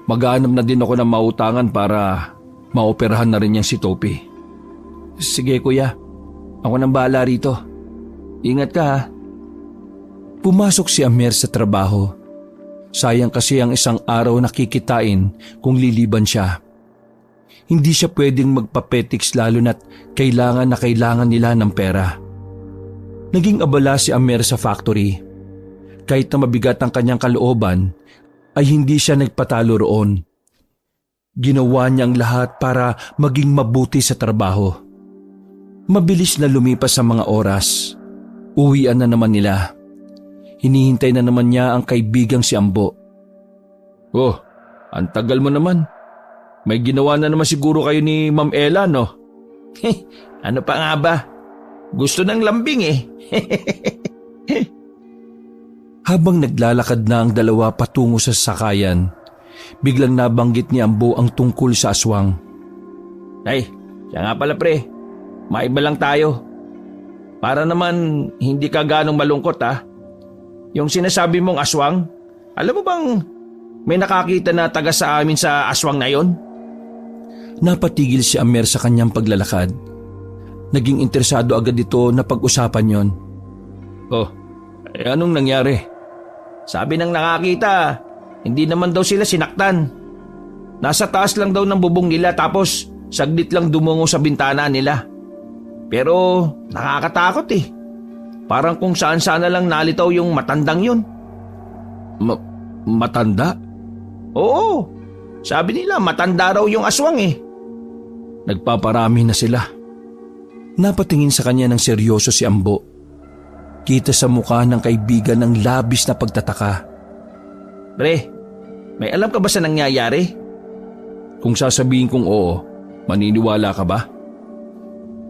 Maghanap na din ako ng mautangan para maoperahan na rin niya si Topi. Sige kuya, ako nang bahala rito. Ingat ka ha. Pumasok si Amer sa trabaho. Sayang kasi ang isang araw na kikitain kung liliban siya. Hindi siya pwedeng magpapetiks lalo na't kailangan na kailangan nila ng pera. Naging abala si Amer sa factory. Kahit na mabigat ang kanyang kalooban, ay hindi siya nagpatalo roon. Ginawa niyang lahat para maging mabuti sa trabaho. Mabilis na lumipas ang mga oras. Uwian na naman nila. Hinihintay na naman niya ang kaibigang si Ambo. Oh, ang tagal mo naman. May ginawa na naman siguro kayo ni Ma'am Ella, no? Ano pa nga ba? Gusto ng lambing eh. Habang naglalakad na ang dalawa patungo sa sakayan, biglang nabanggit ni Ambo ang tungkol sa aswang. Ay, siya nga pala pre. Maiba lang tayo. Para naman hindi ka ganong malungkot ha. Yung sinasabi mong aswang, alam mo bang may nakakita na taga sa amin sa aswang na yon? Napatigil si Amer sa kanyang paglalakad. Naging interesado agad ito na pag-usapan yon. Oh, anong nangyari? Sabi ng nakakita, hindi naman daw sila sinaktan. Nasa taas lang daw ng bubong nila tapos saglit lang dumungo sa bintana nila. Pero nakakatakot eh. Parang kung saan-sana lang nalitaw yung matandang yun. Matanda? Oo. Sabi nila matanda raw yung aswang eh. Nagpaparami na sila. Napatingin sa kanya ng seryoso si Ambo. Kita sa mukha ng kaibigan ng labis na pagtataka. Pre, may alam ka ba sa nangyayari? Kung sasabihin kong oo, maniniwala ka ba?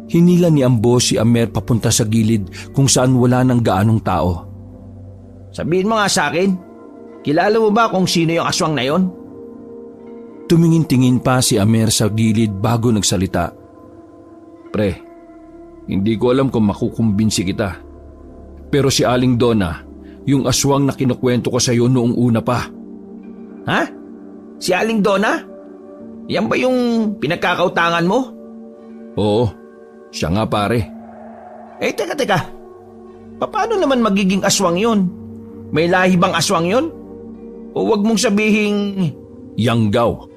Hinila ni Ambo si Amer papunta sa gilid kung saan wala ng gaanong tao. Sabihin mo nga sa akin, kilala mo ba kung sino yung aswang na yon? Tumingin-tingin pa si Amer sa gilid bago nagsalita. Pre, hindi ko alam kung makukumbinsi kita. Pero si Aling Donna, yung aswang na kinukwento ko sa iyo noong una pa. Ha? Si Aling Donna? Yan ba yung pinagkakautangan mo? Oo, siya nga pare. Teka. Paano naman magiging aswang yun? May lahi bang aswang yun? O wag mong sabihing... Yanggaw.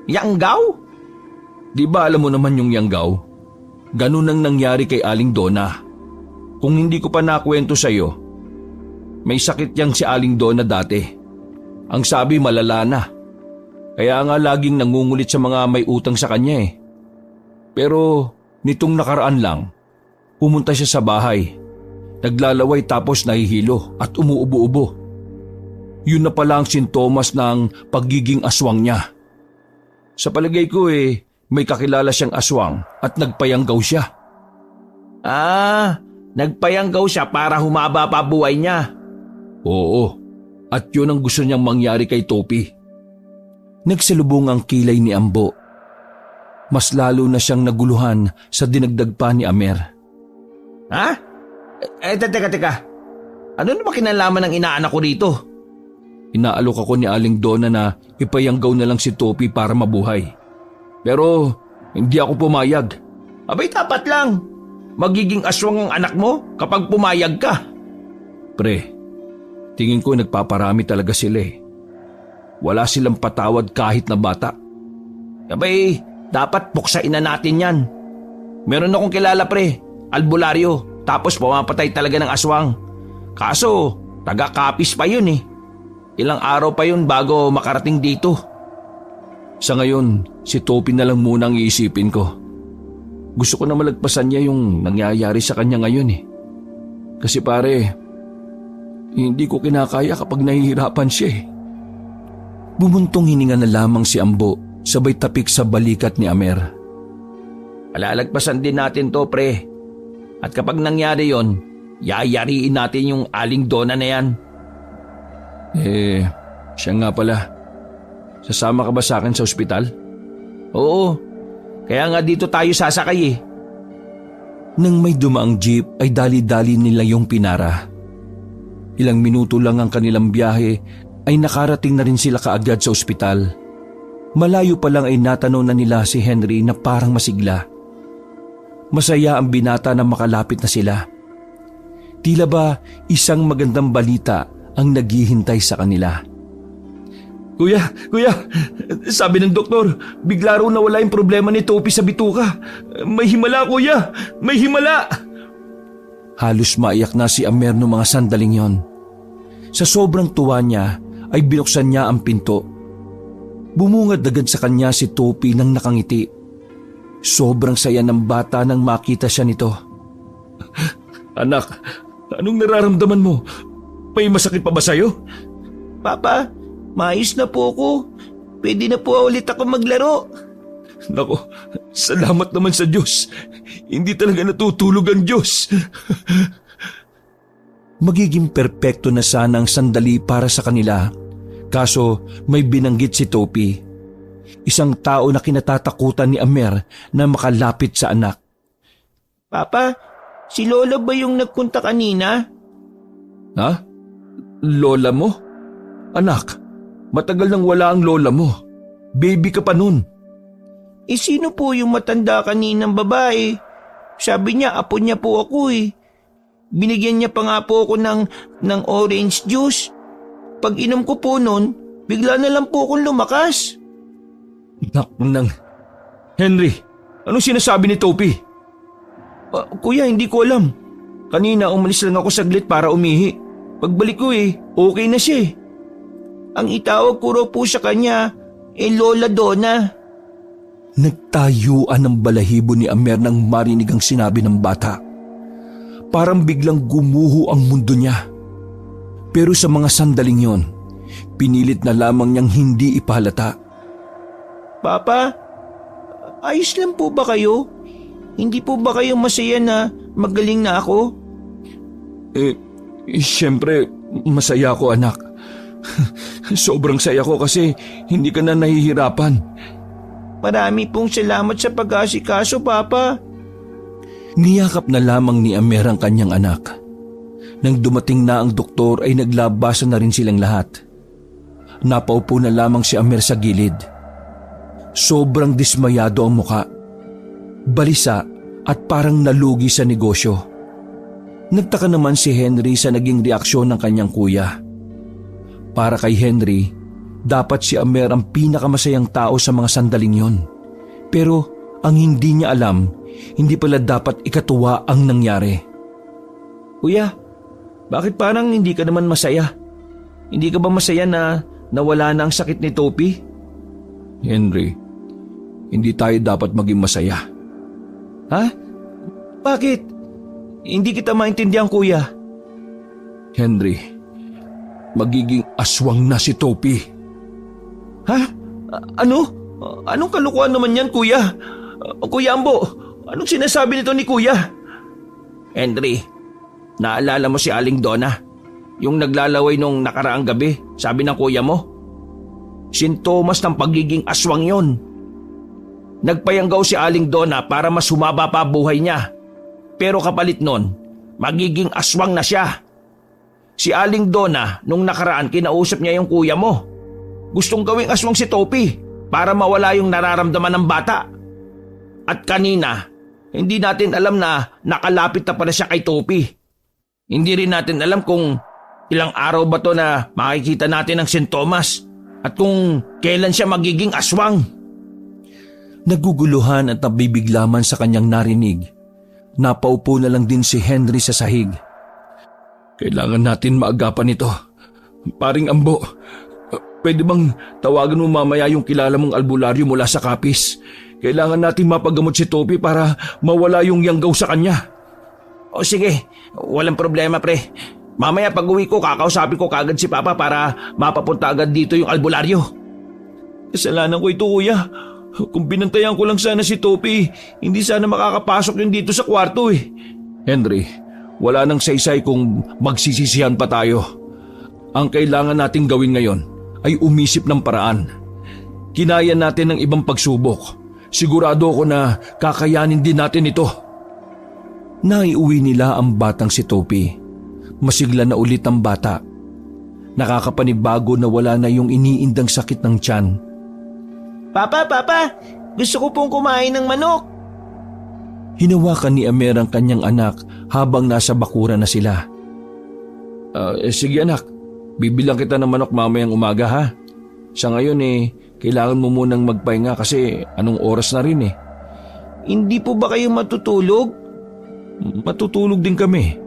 Yanggaw? Di ba alam mo naman yung Yanggaw? Ganun ang nangyari kay Aling Donna. Kung hindi ko pa nakwento sa iyo, may sakit yang si Aling Donna dati. Ang sabi malala na. Kaya nga laging nangungulit sa mga may utang sa kanya eh. Pero nitong nakaraan lang, pumunta siya sa bahay. Naglalaway tapos nahihilo at umuubo-ubo. Yun na pala ang sintomas ng pagiging aswang niya. Sa palagay ko may kakilala siyang aswang at nagpayanggaw siya. Nagpayanggaw siya para humaba pa buhay niya. Oo, at yun ang gusto niyang mangyari kay Topi. Nagsalubong ang kilay ni Ambo. Mas lalo na siyang naguluhan sa dinagdag pa ni Amer. Ha? Teka. Ano na ba kinalaman ng inaanak ko dito? Inaalok ako ni Aling Donna na ipayanggaw na lang si Topi para mabuhay. Pero hindi ako pumayag. Abay dapat lang. Magiging aswang ang anak mo kapag pumayag ka. Pre, tingin ko nagpaparami talaga sila eh. Wala silang patawad kahit na bata. Abay, dapat puksain na natin yan. Meron akong kilala pre, albularyo, tapos pumapatay talaga ng aswang. Kaso, taga-kapis pa yun eh. ilang araw pa yun bago makarating dito. Sa ngayon, si Topi na lang muna ang iisipin ko. Gusto ko na malagpasan niya yung nangyayari sa kanya ngayon eh. Kasi pare, hindi ko kinakaya kapag nahihirapan siya eh. Bumuntong hininga na lamang si Ambo, sabay tapik sa balikat ni Amer. Palalagpasan din natin to, pre. At kapag nangyari yon, yayariin natin yung Aling Donna na yan. Siya nga pala. Sasama ka ba sa akin sa ospital? Oo, kaya nga dito tayo sasakay eh. Nang may dumaang jeep ay dali-dali nila yung pinara. Ilang minuto lang ang kanilang biyahe ay nakarating na rin sila kaagad sa ospital. Malayo pa lang ay natanong na nila si Henry na parang masigla. Masaya ang binata na makalapit na sila. Tila ba isang magandang balita ang naghihintay sa kanila. Kuya, sabi ng doktor, bigla raw nawala yung problema ni Topi sa bituka. May himala, kuya! May himala! Halos maiyak na si Amer noong mga sandaling yon. Sa sobrang tuwa niya ay binuksan niya ang pinto. Bumungad agad sa kanya si Topi nang nakangiti. Sobrang saya ng bata nang makita siya nito. Anak, anong nararamdaman mo? May masakit pa ba sa'yo? Papa, maayos na po ako. Pwede na po ulit ako maglaro. Nako, salamat naman sa Diyos. Hindi talaga natutulog ang Diyos. Magiging perpekto na sana ang sandali para sa kanila. Kaso may binanggit si Topi. Isang tao na kinatatakutan ni Amer na makalapit sa anak. Papa, si Lola ba yung nagpunta kanina? Ha? Lola mo? Anak, matagal nang wala ang lola mo. Baby ka pa nun. Sino po yung matanda kaninang babae? Sabi niya, apo niya po ako eh. Binigyan niya pa nga po ako ng orange juice. Pag inom ko po nun, bigla na lang po akong lumakas. Nang Henry, anong sinasabi ni Topi? Kuya, hindi ko alam. Kanina umalis lang ako saglit para umihi. Pagbalik ko okay na siya eh. Ang itawag ko raw po sa kanya, Lola Donna. Nagtayuan ang balahibo ni Amer nang marinig ang sinabi ng bata. Parang biglang gumuho ang mundo niya. Pero sa mga sandaling yon, pinilit na lamang niyang hindi ipahalata. Papa, ayos lang po ba kayo? Hindi po ba kayo masaya na magaling na ako? Siyempre, masaya ako anak. Sobrang saya ko kasi hindi ka na nahihirapan. Marami pong salamat sa pag-asikaso, Papa. Niyakap na lamang ni Amer ang kanyang anak. Nang dumating na ang doktor ay naglabasan na rin silang lahat. Napaupo na lamang si Amer sa gilid. Sobrang dismayado ang muka. Balisa at parang nalugi sa negosyo. Nagtaka naman si Henry sa naging reaksyon ng kanyang kuya. Para kay Henry, dapat si Amer ang pinakamasayang tao sa mga sandaling yon. Pero ang hindi niya alam, hindi pala dapat ikatuwa ang nangyari. Kuya, bakit parang hindi ka naman masaya? Hindi ka ba masaya na nawala na ang sakit ni Topi? Henry, hindi tayo dapat maging masaya. Ha? Bakit? Hindi kita maintindihan, kuya. Henry, magiging aswang na si Topi. Ha? Ano? Anong kalukuhan naman yan, kuya? Kuya Ambo, anong sinasabi nito ni kuya? Henry, naalala mo si Aling Donna? Yung naglalaway nung nakaraang gabi, sabi ng kuya mo? Sintomas ng pagiging aswang yon. Nagpayanggaw si Aling Donna para mas humaba pa buhay niya. Pero kapalit nun, magiging aswang na siya. Si Aling Donna, nung nakaraan kinausap niya yung kuya mo. Gustong gawing aswang si Topi para mawala yung nararamdaman ng bata. At kanina, hindi natin alam na nakalapit na pala siya kay Topi. Hindi rin natin alam kung ilang araw ba to na makikita natin ang sintomas at kung kailan siya magiging aswang. Naguguluhan at nabibiglaman sa kanyang narinig. Napaupo na lang din si Henry sa sahig. Kailangan natin maagapan ito. Paring Ambo, pwede bang tawagan mo mamaya yung kilala mong albularyo mula sa Kapis? Kailangan natin mapagamot si Topi para mawala yung yanggaw sa kanya. O sige, walang problema pre. Mamaya pag uwi ko, kakausapin ko kagad si Papa para mapapunta agad dito yung albularyo. Kasalanan ko ito, kuya. Kung binantayan ko lang sana si Topi, hindi sana makakapasok yun dito sa kwarto eh. Henry, wala nang saysay kung magsisisihan pa tayo. Ang kailangan nating gawin ngayon ay umisip ng paraan. Kinaya natin ng ibang pagsubok. Sigurado ako na kakayanin din natin ito. Naiuwi nila ang batang si Topi. Masigla na ulit ang bata. Nakakapanibago na wala na yung iniindang sakit ng tiyan. Papa, gusto ko pong kumain ng manok. Hinawakan ni Amer ang kanyang anak habang nasa bakuran na sila. Sige anak, bibilang kita ng manok mamayang umaga ha. Sa ngayon kailangan mo munang magpahinga kasi anong oras na rin eh. Hindi po ba kayo matutulog? Matutulog din kami.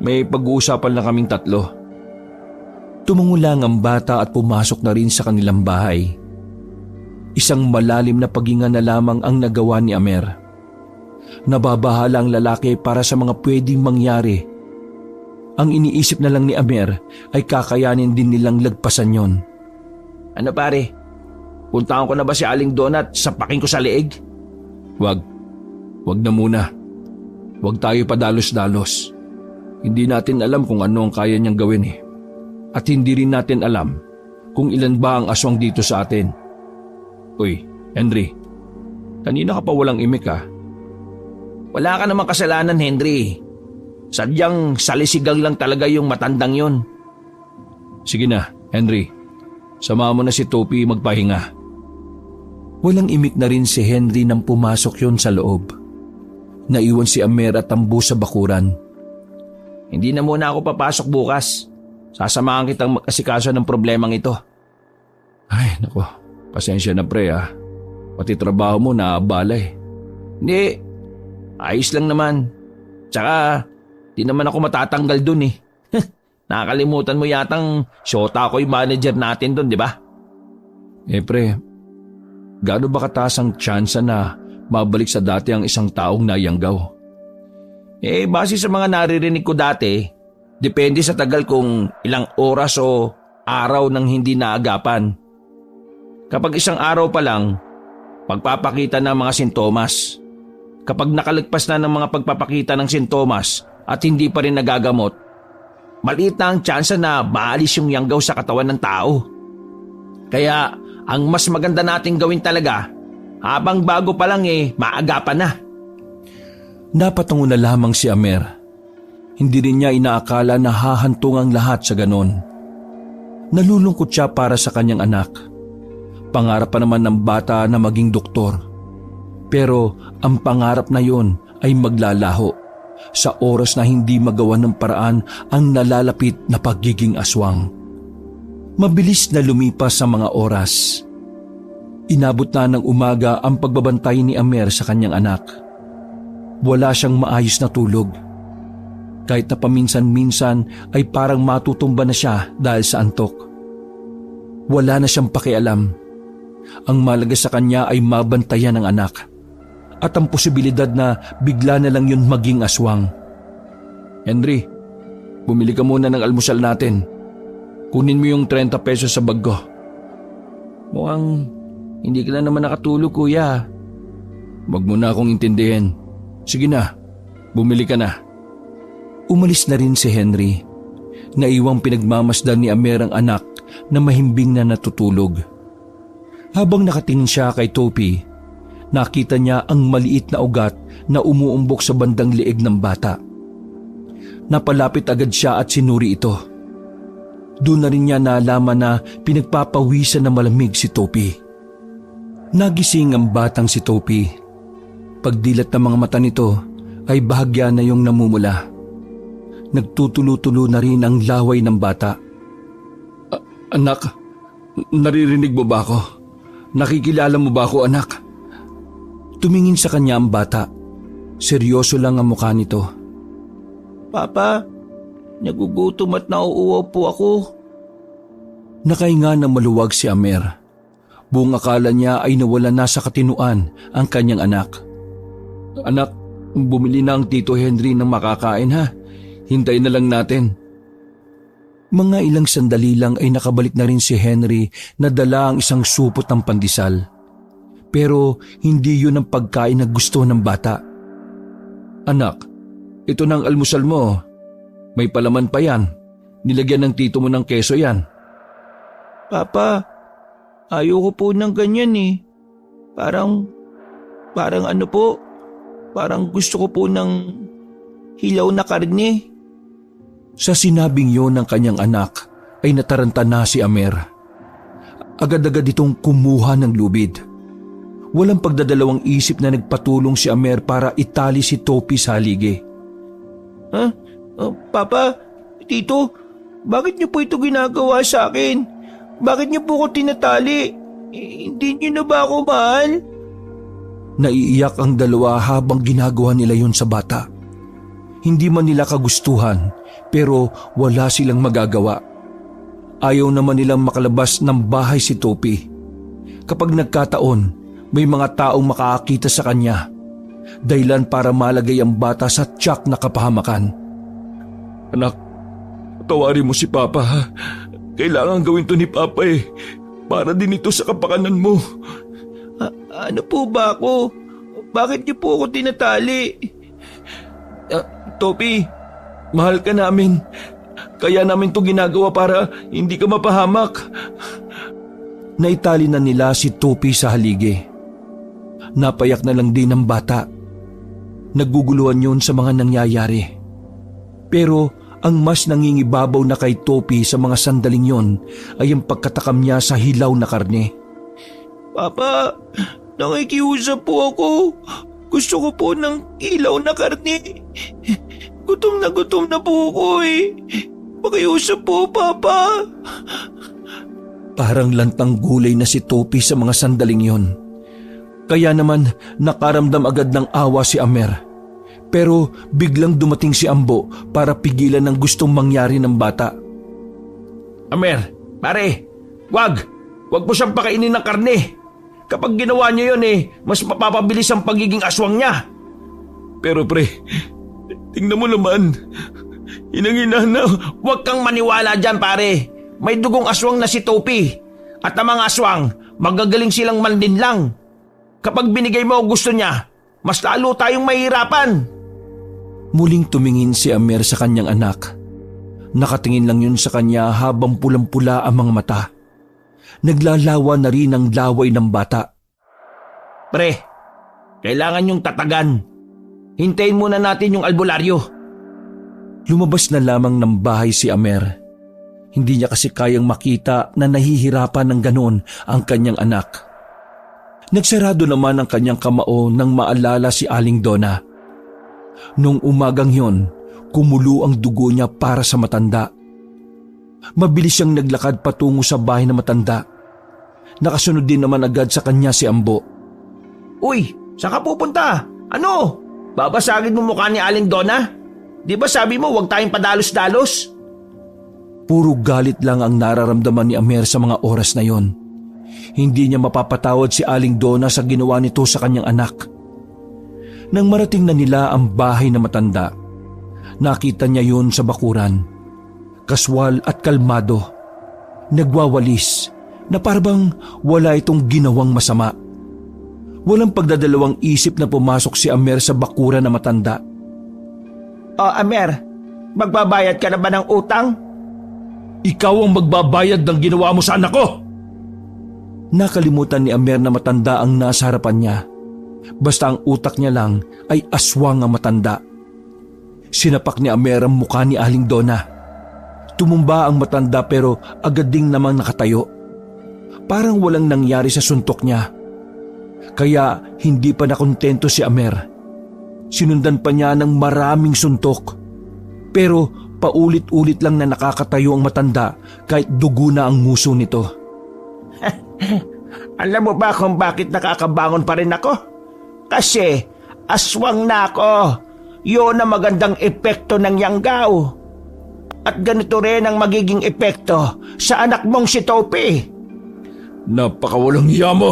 May pag-uusapan na kaming tatlo. Tumango lang ang bata at pumasok na rin sa kanilang bahay. Isang malalim na paghinga na lamang ang nagawa ni Amer. Nababahala ang lalaki para sa mga pwedeng mangyari. Ang iniisip na lang ni Amer ay kakayanin din nilang lagpasan yon. Ano pare? Puntahan ko na ba si Aling Donat? Sapakin ko sa leeg? Wag na muna. Wag tayo padalos-dalos. Hindi natin alam kung ano ang kaya niyang gawin eh. At hindi rin natin alam kung ilan ba ang aswang dito sa atin. Uy, Henry, kanina ka pa walang imik ah. Wala ka namang kasalanan, Henry. Sadyang salisigang lang talaga yung matandang yon. Sige na, Henry. Sama mo na si Topi magpahinga. Walang imik na rin si Henry nang pumasok yon sa loob. Naiwan si Amer at Tambu sa bakuran. Hindi na muna ako papasok bukas. Sasamahan kitang mag-asikaso ng problemang ito. Ay, nako. Pasensya na pre ah. Pati trabaho mo naabala eh. Hindi. Ayos lang naman. Tsaka, di naman ako matatanggal dun eh. Nakakalimutan mo yatang syota ako yung manager natin dun, di ba? Pre, gaano ba kataas ang tsansa na mabalik sa dati ang isang taong nayanggaw? Base sa mga naririnig ko dati, depende sa tagal kung ilang oras o araw nang hindi naagapan. Kapag isang araw pa lang, pagpapakita ng mga sintomas. Kapag nakalagpas na ng mga pagpapakita ng sintomas at hindi pa rin nagagamot, maliit na ang tsansa na maalis yung yanggaw sa katawan ng tao. Kaya ang mas maganda nating gawin talaga, habang bago pa lang maagapan na. Napatungo na lamang si Amer. Hindi rin niya inaakala na hahantong ang lahat sa ganon. Nalulungkot siya para sa kanyang anak. Pangarap pa naman ng bata na maging doktor. Pero ang pangarap na yon ay maglalaho sa oras na hindi magawa ng paraan ang nalalapit na pagiging aswang. Mabilis na lumipas sa mga oras. Inabot na ng umaga ang pagbabantay ni Amer sa kanyang anak. Wala siyang maayos na tulog. Kahit na paminsan-minsan ay parang matutumba na siya dahil sa antok. Wala na siyang pakialam. Ang malaga sa kanya ay mabantayan ng anak. At ang posibilidad na bigla na lang yun maging aswang. Henry, bumili ka muna ng almusal natin. Kunin mo yung 30 pesos sa bag ko. Mukhang hindi ka na naman nakatulog, kuya. Wag mo na akong intindihin. Sige na, bumili ka na. Umalis na rin si Henry. Naiwang pinagmamasdan ni Amer ang anak na mahimbing na natutulog. Habang nakatingin siya kay Topi, nakita niya ang maliit na ugat na umuumbok sa bandang leeg ng bata. Napalapit agad siya at sinuri ito. Doon na rin niya naalaman na pinagpapawisan na malamig si Topi. Nagising ang batang si Topi. Pagdilat ng mga mata nito ay bahagya na yung namumula. Nagtutulo-tulo na rin ang laway ng bata. Anak, naririnig mo ba ako? Nakikilala mo ba ako, anak? Tumingin sa kanya ang bata. Seryoso lang ang mukha nito. Papa, nagugutom at nauuwaw po ako. Nakahinga ng maluwag si Amer. Buong akala niya ay nawala na sa katinuan ang kanyang anak. Anak, bumili na ang Tito Henry ng makakain ha. Hintayin na lang natin. Mga ilang sandali lang ay nakabalik na rin si Henry na dala ang isang supot ng pandesal. Pero hindi yun ang pagkain na gusto ng bata. Anak, ito na ang almusal mo. May palaman pa yan. Nilagyan ng tito mo ng keso yan. Papa, ayoko po ng ganyan eh. Parang ano po, parang gusto ko po ng hilaw na karne. Sa sinabing yon ng kanyang anak ay nataranta na si Amer. Agad-agad itong kumuha ng lubid. Walang pagdadalawang isip na nagpatulong si Amer para itali si Topi sa haligi. Papa, Tito, bakit niyo po ito ginagawa sa akin? Bakit niyo po ko tinatali? Hindi niyo na ba ako mahal? Naiiyak ang dalawa habang ginagawa nila yon sa bata. Hindi man nila kagustuhan pero wala silang magagawa. Ayaw naman nilang makalabas ng bahay si Topi. Kapag nagkataon, may mga taong makakakita sa kanya. Dahilan para malagay ang bata sa tiyak na kapahamakan. Anak, tawarin mo si Papa ha. Kailangan gawin to ni Papa eh. Para din ito sa kapakanan mo. Ano po ba ako? Bakit niyo po ako tinatali? Topi, mahal ka namin. Kaya namin to ginagawa para hindi ka mapahamak. Naitali na nila si Topi sa haligi. Napayak na lang din ng bata. Nagguguluhan yun sa mga nangyayari. Pero ang mas nangingibabaw na kay Topi sa mga sandaling yon ay ang pagkatakam niya sa hilaw na karne. Papa, nakikiusap po ako. Gusto ko po ng hilaw na karne. Gutom na po ako eh. Pakiusap po, Papa. Parang lantang gulay na si Topi sa mga sandaling yon. Kaya naman nakaramdam agad ng awa si Amer. Pero biglang dumating si Ambo para pigilan ang gustong mangyari ng bata. Amer, pare, wag mo siyang pakainin ng karne. Kapag ginawa niyo yun mas mapapabilis ang pagiging aswang niya. Pero pre, tingnan mo naman. Inangina na. Huwag kang maniwala dyan, pare. May dugong aswang na si Topi. At ang mga aswang, magagaling silang mandin lang. Kapag binigay mo ang gusto niya, mas lalo tayong mahihirapan. Muling tumingin si Amer sa kanyang anak. Nakatingin lang yun sa kanya habang pulang-pula ang mga mata. Naglalawa na rin ang laway ng bata. Pre, kailangan yung tatagan. Hintayin muna natin yung albularyo. Lumabas na lamang ng bahay si Amer. Hindi niya kasi kayang makita na nahihirapan ng ganon ang kanyang anak. Nagsarado naman ang kanyang kamao nang maalala si Aling Donna. Nung umagang yon, kumulo ang dugo niya para sa matanda. Mabilis siyang naglakad patungo sa bahay na matanda. Nakasunod din naman agad sa kanya si Ambo. Uy, saan ka pupunta? Ano? Babasagin mo mukha ni Aling Donna? Di ba sabi mo huwag tayong padalos-dalos? Puro galit lang ang nararamdaman ni Amer sa mga oras na yon. Hindi niya mapapatawad si Aling Donna sa ginawa nito sa kanyang anak. Nang marating na nila ang bahay na matanda, nakita niya yun sa bakuran. Kaswal at kalmado. Nagwawalis na parang wala itong ginawang masama. Walang pagdadalawang isip na pumasok si Amer sa bakuran na matanda. Amer, magbabayad ka na ba ng utang? Ikaw ang magbabayad ng ginawa mo sa anak ko! Nakalimutan ni Amer na matanda ang nasa harapan niya. Basta ang utak niya lang ay aswang ang matanda. Sinapak ni Amer ang mukha ni Aling Donna. Tumumba ang matanda pero agad ding namang nakatayo. Parang walang nangyari sa suntok niya. Kaya hindi pa nakontento si Amer. Sinundan pa niya ng maraming suntok. Pero paulit-ulit lang na nakakatayo ang matanda kahit dugo na ang nguso nito. Alam mo ba kung bakit nakakabangon pa rin ako? Kasi aswang na ako. Yun ang magandang epekto ng yanggaw. At ganito rin ang magiging epekto sa anak mong si Topi. Napakawalang hiya mo!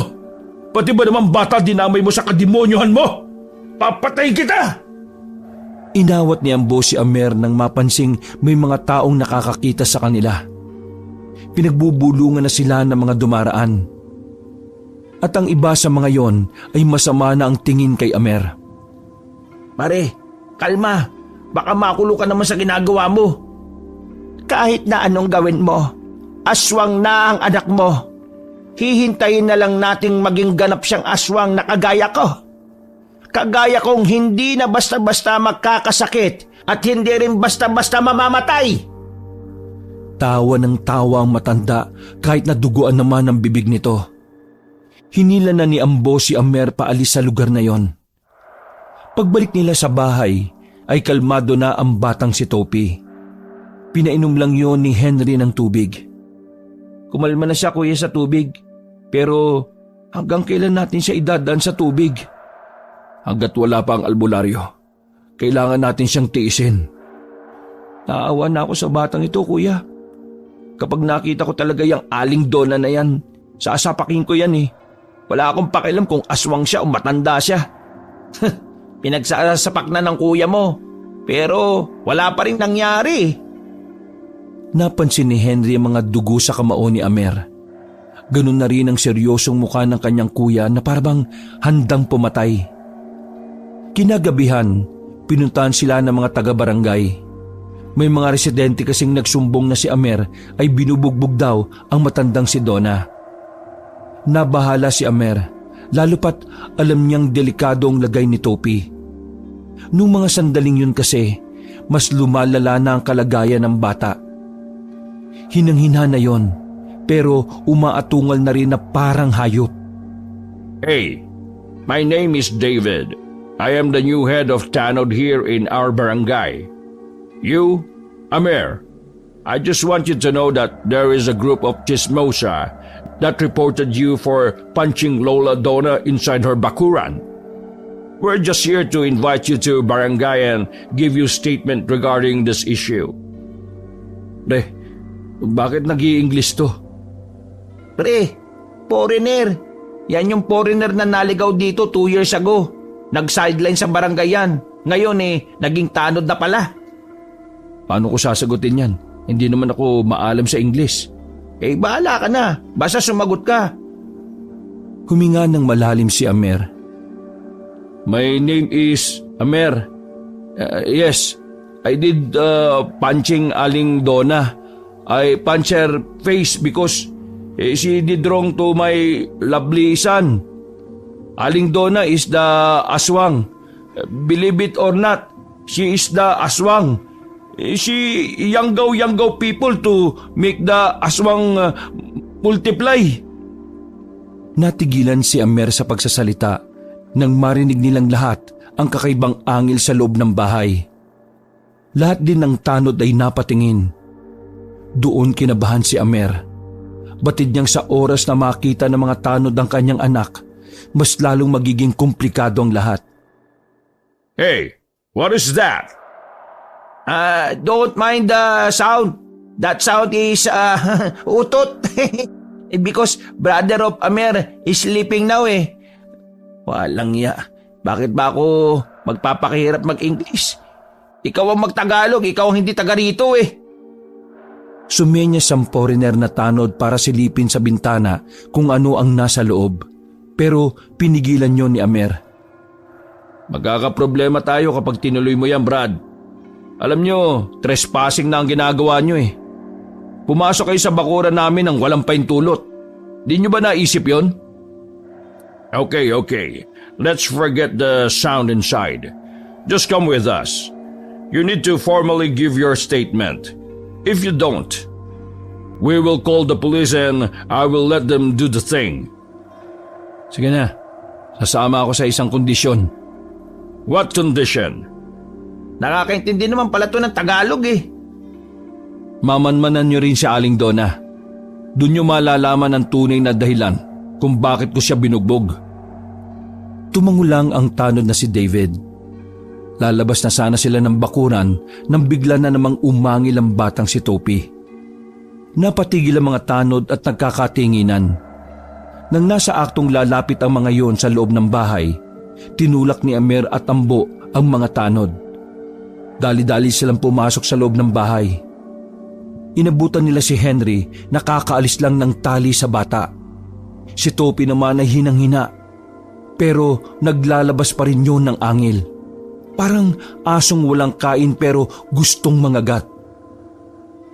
Pati ba naman bata dinamay mo sa kademonyohan mo? Papatay kita! Inawat ni Ambo si Amer nang mapansing may mga taong nakakakita sa kanila. Pinagbubulungan na sila ng mga dumaraan. At ang iba sa mga yon ay masama na ang tingin kay Amer. Pare, kalma. Baka makulo ka naman sa ginagawa mo. Kahit na anong gawin mo, aswang na ang anak mo. Hihintayin na lang nating maging ganap siyang aswang na kagaya ko. Kagaya kong hindi na basta-basta magkakasakit at hindi rin basta-basta mamamatay. Tawa ng tawa ang matanda kahit naduguan naman ang bibig nito. Hinila na ni Ambo si Amer paalis sa lugar na yon. Pagbalik nila sa bahay ay kalmado na ang batang si Topi. Pinainom lang yon ni Henry ng tubig. Kumalma na siya kuya sa tubig. Pero hanggang kailan natin siya idadaan sa tubig? Hanggat wala pa ang albularyo, kailangan natin siyang tiisin. Naawa na ako sa batang ito kuya. Kapag nakita ko talaga yung aling dona na yan, sasapakin ko yan eh. Wala akong pakialam kung aswang siya o matanda siya. Pinagsasapak na ng kuya mo, pero wala pa rin nangyari. Napansin ni Henry ang mga dugo sa kamao ni Amer. Ganun na rin ang seryosong mukha ng kanyang kuya na parabang handang pumatay. Kinagabihan, pinuntahan sila ng mga taga-barangay. May mga residente kasing nagsumbong na si Amer ay binubugbog daw ang matandang si Donna. Nabahala si Amer, lalo pat alam niyang delikado ang lagay ni Topi. Nung mga sandaling yun kasi, mas lumalala na ang kalagayan ng bata. Hinang-hina na yon, pero umaatungal na rin na parang hayop. Hey, my name is David. I am the new head of Tanod here in our barangay. You, Amer, I just want you to know that there is a group of chismosa that reported you for punching Lola Donna inside her bakuran. We're just here to invite you to barangay and give you statement regarding this issue. Bakit nag-i-English to? Pre, foreigner. Yan yung foreigner na naligaw dito 2 years ago. Nag-sideline sa barangay yan. Ngayon naging tanod na pala. Paano ko sasagutin yan? Hindi naman ako maalam sa English. Bahala ka na. Basta sumagot ka. Huminga ng malalim si Amer. My name is Amer. Yes, I did punching Aling Donna. I punched her face because she did wrong to my lovely son. Aling Donna is the aswang. Believe it or not, she is the aswang. She yanggaw people to make the aswang multiply. Natigilan si Amer sa pagsasalita nang marinig nilang lahat ang kakaibang angil sa loob ng bahay. Lahat din ng tanod ay napatingin. Doon kinabahan si Amer. Batid niyang sa oras na makita ng mga tanod ang kanyang anak, mas lalong magiging komplikado ang lahat. Hey, what is that? Don't mind the sound. That sound is utot. Because brother of Amer is sleeping now eh. Walang ya. Bakit ba ako magpapakihirap mag-English? Ikaw ang mag-Tagalog, ikaw ang hindi taga rito eh. Sumenyas ang foreigner na tanod para silipin sa bintana kung ano ang nasa loob. Pero pinigilan yon ni Amer. Magkakaproblema tayo kapag tinuloy mo yan, Brad. Alam nyo, trespassing na ang ginagawa nyo eh. Pumasok kayo sa bakuran namin ng walang paintulot. Di nyo ba naisip yon? Okay. Let's forget the sound inside. Just come with us. You need to formally give your statement. If you don't, we will call the police and I will let them do the thing. Sige na, sasama ako sa isang kondisyon. What condition? Nakakaintindi naman pala to ng Tagalog eh. Mamanmanan niyo rin si Aling Donna. Doon niyo malalaman ang tunay na dahilan kung bakit ko siya binugbog. Tumango lang ang tanod na si David. Lalabas na sana sila ng bakuran nang bigla na namang umangil ang batang si Topi. Napatigil ang mga tanod at nagkakatinginan. Nang nasa aktong lalapit ang mga yon sa loob ng bahay, tinulak ni Amer at Ambo ang mga tanod. Dali-dali silang pumasok sa loob ng bahay. Inabutan nila si Henry na kakaalis lang ng tali sa bata. Si Topi naman ay hinang-hina, pero naglalabas pa rin yun ng angil. Parang asong walang kain pero gustong mangagat.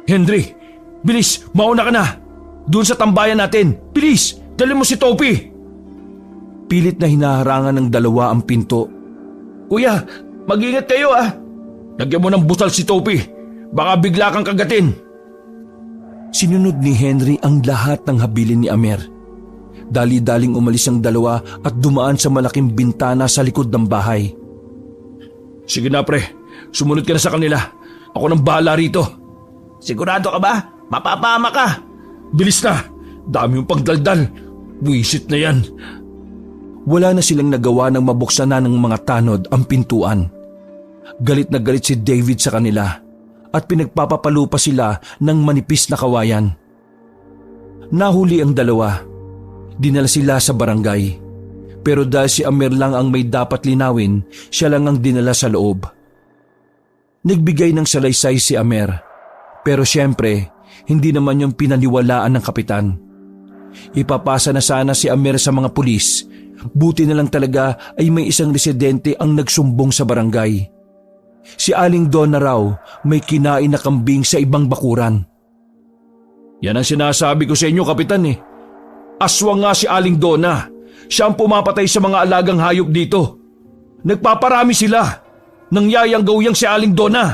Henry, bilis, mauna ka na. Doon sa tambayan natin, bilis, dali mo si Topi. Pilit na hinaharangan ng dalawa ang pinto. Kuya, mag-ingat kayo ah. Lagyan mo ng busal si Topi, baka bigla kang kagatin. Sinunod ni Henry ang lahat ng habilin ni Amer. Dali-daling umalis ang dalawa at dumaan sa malaking bintana sa likod ng bahay. Sige na pre, sumunod ka na sa kanila. Ako nang bahala rito. Sigurado ka ba? Mapapama ka. Bilis na, dami yung pagdaldal. Buisit na yan. Wala na silang nagawa nang mabuksan na ng mga tanod ang pintuan. Galit na galit si David sa kanila at pinagpapapalupa sila ng manipis na kawayan. Nahuli ang dalawa. Dinala sila sa barangay. Pero dahil si Amer lang ang may dapat linawin, siya lang ang dinala sa loob. Nagbigay ng salaysay si Amer, pero siyempre, hindi naman yung pinaniwalaan ng kapitan. Ipapasa na sana si Amer sa mga pulis, buti na lang talaga ay may isang residente ang nagsumbong sa barangay. Si Aling Donna raw may kinain na kambing sa ibang bakuran. Yan ang sinasabi ko sa inyo, kapitan eh. Aswang nga si Aling Donna. Siya ang pumapatay sa mga alagang hayop dito. Nagpaparami sila. Nangyayanggaw yang si Aling Donna.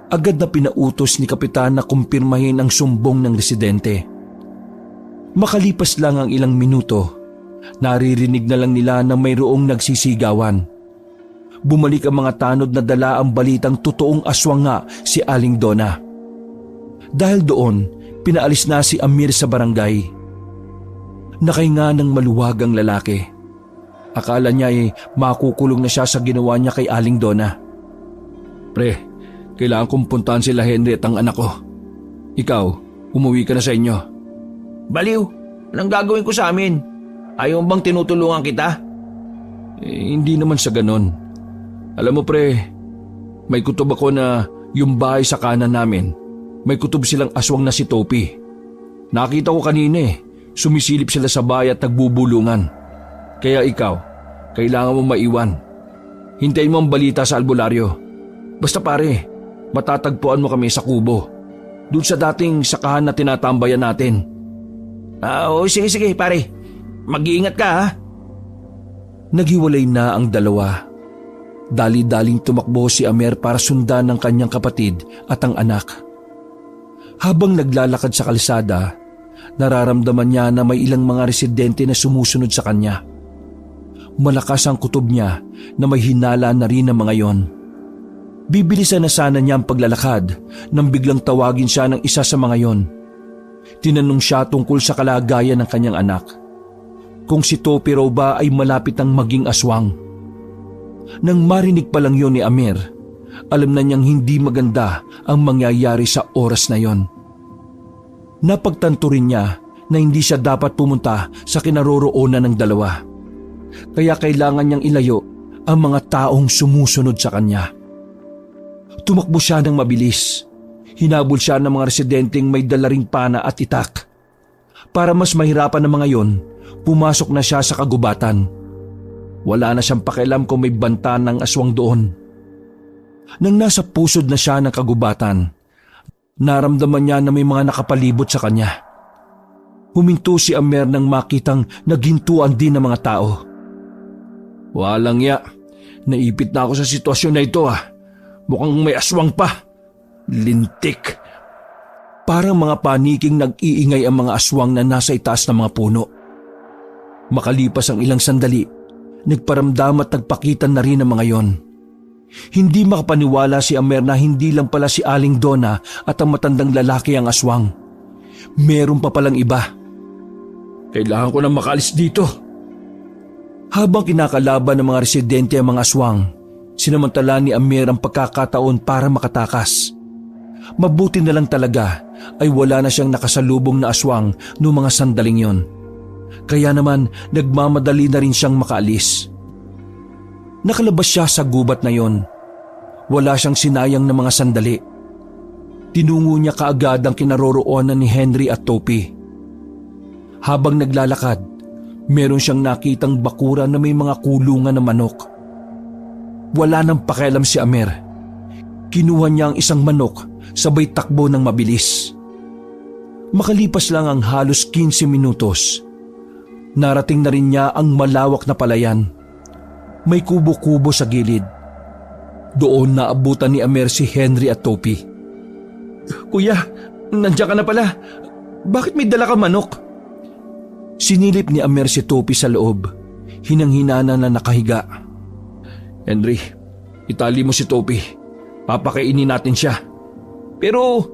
Agad na pinautos ni kapitan na kumpirmahin ang sumbong ng residente. Makalipas lang ang ilang minuto, naririnig na lang nila na mayroong nagsisigawan. Bumalik ang mga tanod na dala ang balitang totoong aswang nga si Aling Donna. Dahil doon, pinaalis na si Amir sa barangay. Nakahinga ng maluwag ang lalaki. Akala niya ay makukulong na siya sa ginawa niya kay Aling Donna. Pre, kailangan kong puntahan sila Henry at ang anak ko. Ikaw, umuwi ka na sa inyo. Baliw, anong gagawin ko sa amin? Ayaw bang tinutulungan kita? Hindi naman sa ganon. Alam mo pre, may kutob ako na yung bahay sa kanan namin, may kutob silang aswang na si Topi. Nakita ko kanina eh. Sumisilip sila sa bahay at nagbubulungan. Kaya ikaw, kailangan mo maiwan. Hintayin mo ang balita sa albularyo. Basta pare, matatagpuan mo kami sa kubo. Doon sa dating sakahan na tinatambayan natin. Sige pare. Mag-iingat ka ha. Naghiwalay na ang dalawa. Dali-daling tumakbo si Amer para sundan ng kanyang kapatid at ang anak. Habang naglalakad sa kalsada, nararamdaman niya na may ilang mga residente na sumusunod sa kanya. Malakas ang kutob niya na may hinala na rin ang mga yon. Bibilisan na sana niya ang paglalakad nang biglang tawagin siya ng isa sa mga yon. Tinanong siya tungkol sa kalagayan ng kanyang anak. Kung si Topi raw ba ay malapit ng maging aswang. Nang marinig pa lang yon ni Amer, alam na niyang hindi maganda ang mangyayari sa oras na yon. Napagtanto rin niya na hindi siya dapat pumunta sa kinaroroonan ng dalawa. Kaya kailangan niyang ilayo ang mga taong sumusunod sa kanya. Tumakbo siya ng mabilis. Hinabol siya ng mga residenteng may dalaring pana at itak. Para mas mahirapan ng mga yon, pumasok na siya sa kagubatan. Wala na siyang pakialam kung may banta ng aswang doon. Nang nasa pusod na siya ng kagubatan, naramdaman niya na may mga nakapalibot sa kanya. Huminto si Amer nang makitang naghintuan din ng mga tao. Walang ya, naipit na ako sa sitwasyon na ito ah. Mukhang may aswang pa. Lintik. Parang mga paniking nag-iingay ang mga aswang na nasa itaas ng mga puno. Makalipas ang ilang sandali, nagparamdam at nagpakitan na rin ang mga yon. Hindi makapaniwala si Amer na hindi lang pala si Aling Donna at ang matandang lalaki ang aswang. Meron pa palang iba. Kailangan ko na makalis dito. Habang kinakalaban ng mga residente ang mga aswang, Sinamantala ni Amer ang pagkakataon para makatakas. Mabuti na lang talaga ay wala na siyang nakasalubong na aswang noong mga sandaling yon. Kaya naman nagmamadali na rin siyang makaalis. Nakalabas siya sa gubat na yon. Wala siyang sinayang na mga sandali. Tinungo niya kaagad ang kinaroroonan ni Henry at Topi. Habang naglalakad, meron siyang nakitang bakuran na may mga kulungan na manok. Wala nang pakialam si Amer. Kinuha niya ang isang manok sabay takbo ng mabilis. Makalipas lang ang halos 15 minutos, narating na rin niya ang malawak na palayan. May kubo-kubo sa gilid. Doon naabutan ni Amer si Henry at Topi. Kuya, nandiyan ka na pala. Bakit may dala ka manok? Sinilip ni Amer si Topi sa loob, hinang-hinana na nakahiga. Henry, itali mo si Topi. Papakainin natin siya. Pero,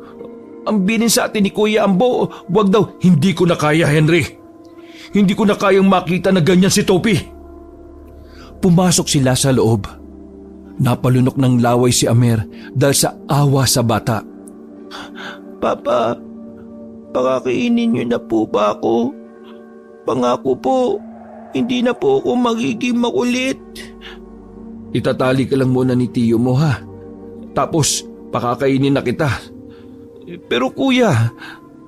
ang bilin sa atin ni Kuya Ambo, wag daw. Hindi ko na kaya, Henry. Hindi ko na kayang makita na ganyan si Topi. Pumasok sila sa loob. Napalunok ng laway si Amer dahil sa awa sa bata. Papa, pakakainin niyo na po ba ako? Pangako po, hindi na po ako magiging makulit. Itatali ka lang muna ni tiyo mo, ha? Tapos, pakakainin na kita. Pero kuya,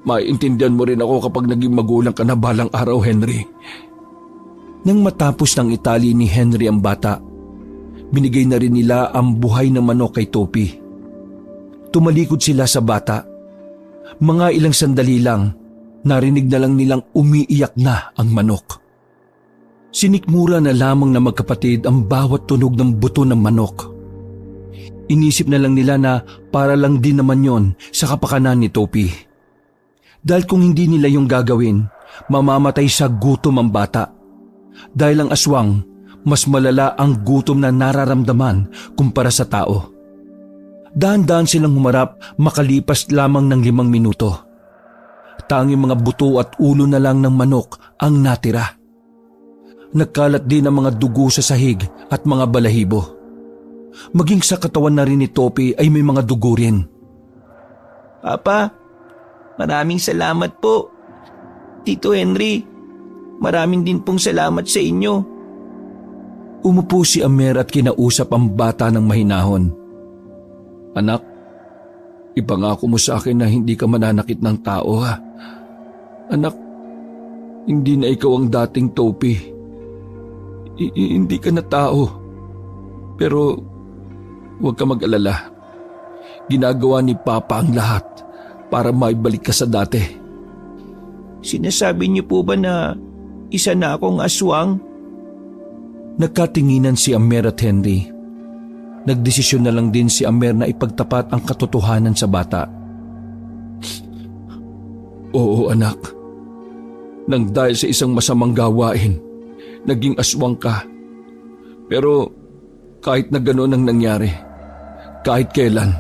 maiintindihan mo rin ako kapag naging magulang ka na balang araw, Henry. Nang matapos ng itali ni Henry ang bata, binigay na rin nila ang buhay na manok kay Topi. Tumalikod sila sa bata. Mga ilang sandali lang, narinig na lang nilang umiiyak na ang manok. Sinikmura na lamang na magkapatid ang bawat tunog ng buto ng manok. Inisip na lang nila na para lang din naman yon sa kapakanan ni Topi. Dahil kung hindi nila yung gagawin, mamamatay sa gutom ang bata. Dahil ang aswang, mas malala ang gutom na nararamdaman kumpara sa tao. Dahan-dahan silang humarap makalipas lamang ng 5 minuto. Tanging mga buto at ulo na lang ng manok ang natira. Nagkalat din ang mga dugo sa sahig at mga balahibo. Maging sa katawan na rin ni Topi ay may mga dugo rin. Papa, maraming salamat po. Tito Henry, maraming din pong salamat sa inyo. Umupo si Amer at kinausap ang bata ng mahinahon. Anak, ipangako mo sa akin na hindi ka mananakit ng tao, ha? Anak, hindi na ikaw ang dating Topi. Hindi ka na tao. Pero huwag ka mag-alala. Ginagawa ni Papa ang lahat para maibalik ka sa dati. Sinasabi niyo po ba na isa na akong aswang? Nagkatinginan si Amer at Henry. Nagdesisyon na lang din si Amer na ipagtapat ang katotohanan sa bata. Oo, anak. Nang dahil sa isang masamang gawain, naging aswang ka. Pero kahit na gano'n ang nangyari, kahit kailan,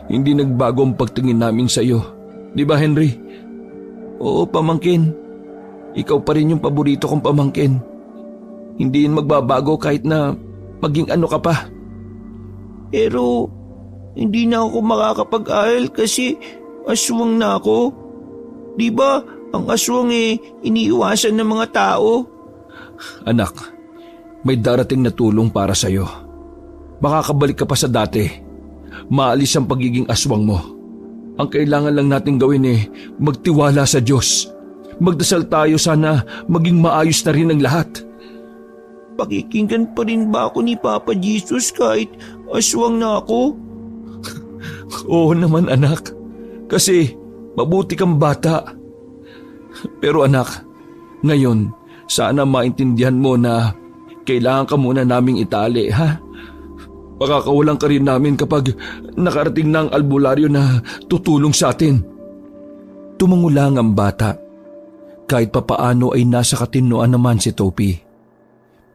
hindi nagbago ang pagtingin namin sa iyo. Di ba, Henry? Oo, pamangkin. Ikaw pa rin yung paborito kong pamangkin. Hindi yun magbabago kahit na maging ano ka pa. Pero hindi na ako makakapag-aral kasi aswang na ako. Di ba ang aswang iniiwasan ng mga tao? Anak, may darating na tulong para sa iyo. Makakabalik ka pa sa dati. Maalis ang pagiging aswang mo. Ang kailangan lang natin gawin magtiwala sa Diyos. Magdasal tayo sana maging maayos na rin ang lahat. Pakikinggan pa rin ba ako ni Papa Jesus kahit aswang na ako? Oo naman, anak. Kasi mabuti kang bata. Pero anak, ngayon sana maintindihan mo na kailangan ka muna naming itali, ha? Pakakawalan ka rin namin kapag nakarating na ang albularyo na tutulong sa atin. Tumangulang ang bata. Kahit papaano ay nasa katinoan naman si Topi.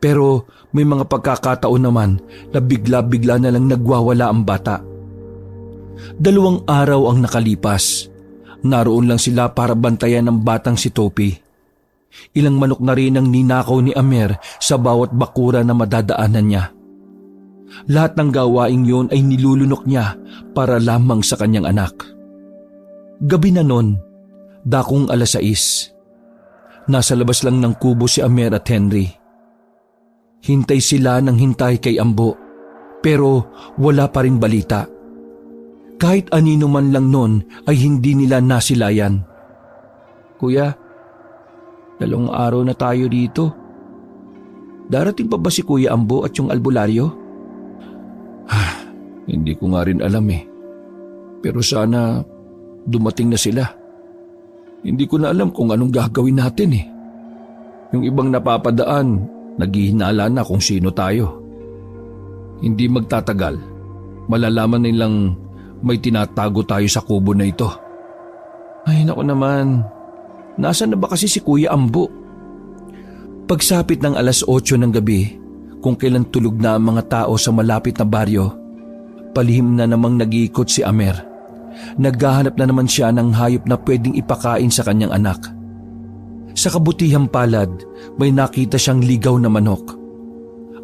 Pero may mga pagkakataon naman na bigla-bigla na lang nagwawala ang bata. 2 araw ang nakalipas. Naroon lang sila para bantayan ang batang si Topi. Ilang manok na rin ang ninakaw ni Amer sa bawat bakura na madadaanan niya. Lahat ng gawaing yon ay nilulunok niya para lamang sa kanyang anak. Gabi na nun, dakong 6:00. Nasa labas lang ng kubo si Amer at Henry. Hintay sila ng hintay kay Ambo, pero wala pa rin balita. Kahit anino man lang nun ay hindi nila nasilayan. Kuya, 2 araw na tayo dito. Darating pa ba si Kuya Ambo at yung albularyo? Hindi ko nga rin alam eh. Pero sana dumating na sila. Hindi ko na alam kung anong gagawin natin eh. Yung ibang napapadaan, naghihinala na kung sino tayo. Hindi magtatagal, malalaman nilang may tinatago tayo sa kubo na ito. Ay naku naman, nasaan na ba kasi si Kuya Ambo? Pagsapit ng 8:00 ng gabi, kung kailan tulog na ang mga tao sa malapit na baryo, palihim na namang nag-iikot si Amer. Naghahanap na naman siya ng hayop na pwedeng ipakain sa kanyang anak. Sa kabutihang palad, may nakita siyang ligaw na manok.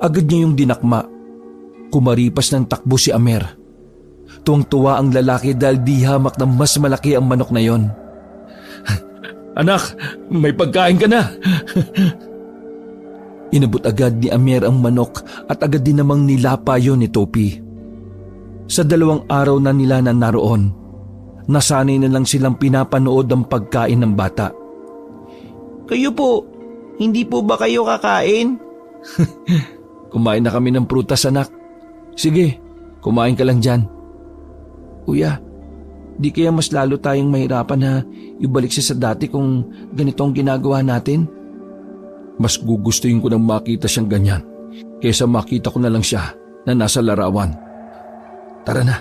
Agad niya yung dinakma. Kumaripas ng takbo si Amer. Tuwang-tuwa ang lalaki dahil di hamak na mas malaki ang manok na yon. Anak, may pagkain ka na. Inabot agad ni Amer ang manok at agad din namang nilapa yon ni Topi. Sa 2 araw na nila na naroon, nasanay na lang silang pinapanood ang pagkain ng bata. Kayo po, hindi po ba kayo kakain? Kumain na kami ng prutas, anak. Sige, kumain ka lang dyan. Kuya, di kaya mas lalo tayong mahirapan na ibalik siya sa dati kung ganito ang ginagawa natin? Mas gugustuhin ko nang makita siyang ganyan kaysa makita ko na lang siya na nasa larawan. Tara na,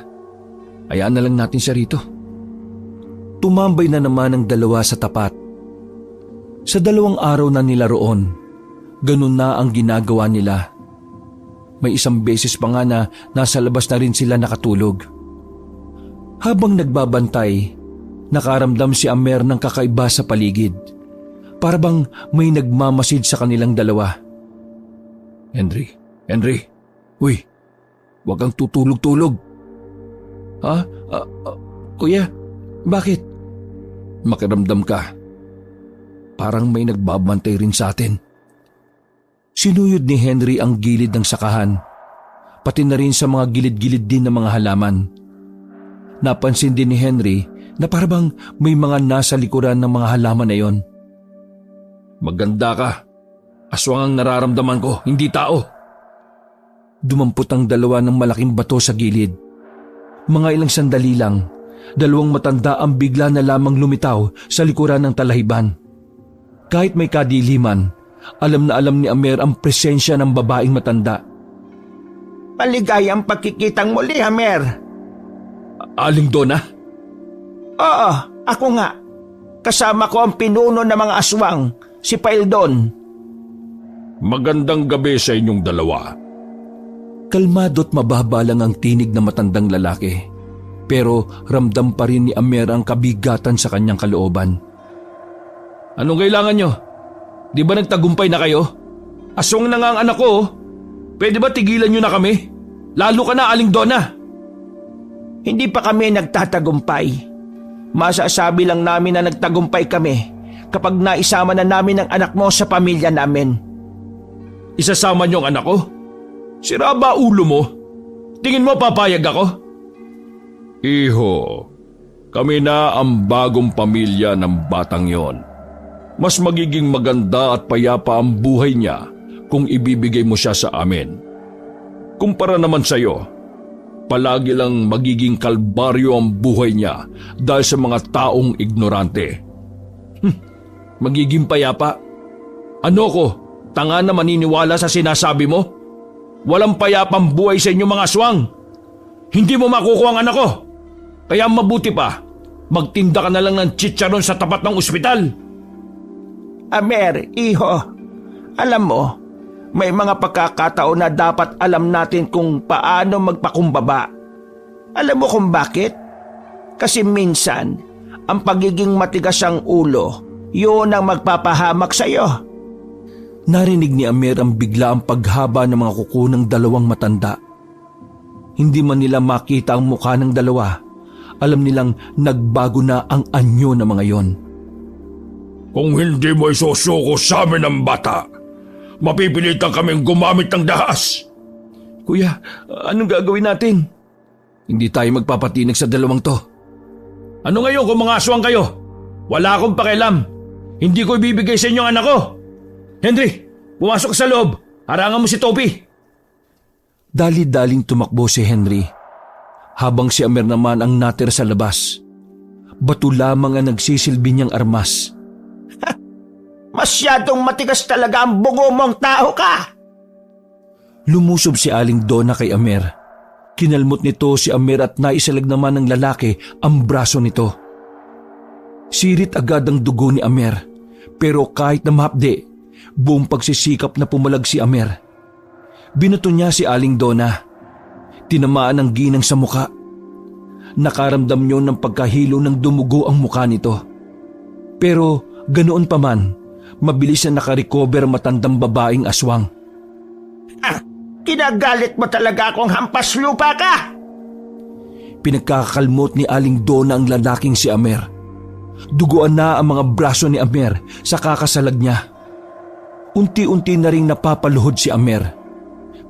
hayaan na lang natin siya rito. Tumambay na naman ang 2 sa tapat. Sa 2 araw na nila roon, ganun na ang ginagawa nila. May isang beses pa nga na nasa labas na rin sila nakatulog. Habang nagbabantay, nakaramdam si Amer ng kakaiba sa paligid. Para bang may nagmamasid sa kanilang 2. Henry, uy, huwag kang tutulog-tulog. Kuya, bakit? Makiramdam ka. Parang may nagbabantay rin sa atin. Sinuyod ni Henry ang gilid ng sakahan, pati na rin sa mga gilid-gilid din ng mga halaman. Napansin din ni Henry na parang may mga nasa likuran ng mga halaman na yon. Maganda ka. Aswang ang nararamdaman ko, hindi tao. Dumampot ang 2 ng malaking bato sa gilid. Mga ilang sandali lang, 2 matanda ang bigla na lamang lumitaw sa likuran ng talahiban. Kahit may kadiliman, alam na alam ni Amer ang presensya ng babaeng matanda. Maligayang pagkikitang muli, Amer. Aling Donna? Oo, ako nga. Kasama ko ang pinuno ng mga aswang, si Paildon. Magandang gabi sa inyong 2. Kalmado at mababa lang ang tinig ng matandang lalaki. Pero ramdam pa rin ni Amer ang kabigatan sa kanyang kalooban. Anong kailangan nyo? Di ba nagtagumpay na kayo? Aswang na nga ang anak ko. Pwede ba tigilan nyo na kami? Lalo ka na, Aling Donna. Hindi pa kami nagtatagumpay. Masasabi lang namin na nagtagumpay kami kapag naisama na namin ang anak mo sa pamilya namin. Isasama nyo ang anak ko? Sira ba ulo mo? Tingin mo papayag ako? Iho, kami na ang bagong pamilya ng batang yon. Mas magiging maganda at payapa ang buhay niya kung ibibigay mo siya sa amin. Kumpara naman sa'yo, palagi lang magiging kalbaryo ang buhay niya dahil sa mga taong ignorante. Magiging payapa? Ano ko, tanga na maniniwala sa sinasabi mo? Walang payapang buhay sa inyo mga aswang. Hindi mo makukuha ang anak ko. Kaya mabuti pa, magtinda ka na lang ng chicharon sa tapat ng ospital. Amer, iho, alam mo, may mga pagkakataon na dapat alam natin kung paano magpakumbaba. Alam mo kung bakit? Kasi minsan, ang pagiging matigas ang ulo, yun ang magpapahamak sa'yo. Narinig ni Amer ang bigla ang paghaba ng mga kuko ng 2 matanda. Hindi man nila makita ang mukha ng dalawa, alam nilang nagbago na ang anyo ng mga yon. Kung hindi mo isusuko sa amin ang bata, mapipilitan kaming gumamit ng dahas. Kuya, anong gagawin natin? Hindi tayo magpapatinag sa dalawang to. Ano ngayon kung mga aswang kayo? Wala akong pakialam. Hindi ko ibibigay sa inyo ang anak ko. Henry, pumasok ka sa loob. Harangan mo si Toby. Dali-daling tumakbo si Henry, habang si Amer naman ang natira sa labas. Bato lamang ang nagsisilbi niyang armas. Masyadong matigas talaga ang bungo mong tao ka! Lumusob si Aling Donna kay Amer. Kinalmot nito si Amer at naisalag naman ng lalaki ang braso nito. Sirit agad ang dugo ni Amer, pero kahit na mahapde, buong pagsisikap na pumalag si Amer. Binato niya si Aling Donna. Tinamaan ng ginang sa muka. Nakaramdam niyo ng pagkahilo ng dumugo ang muka nito. Pero ganoon pa man, mabilis na nakarecover matandang babaeng aswang. Kinagalit mo talaga akong hampas lupa ka! Pinagkakakalmot ni Aling Donna ang lalaking si Amer. Duguan na ang mga braso ni Amer sa kakasalag niya. Unti-unti na ring napapaluhod si Amer.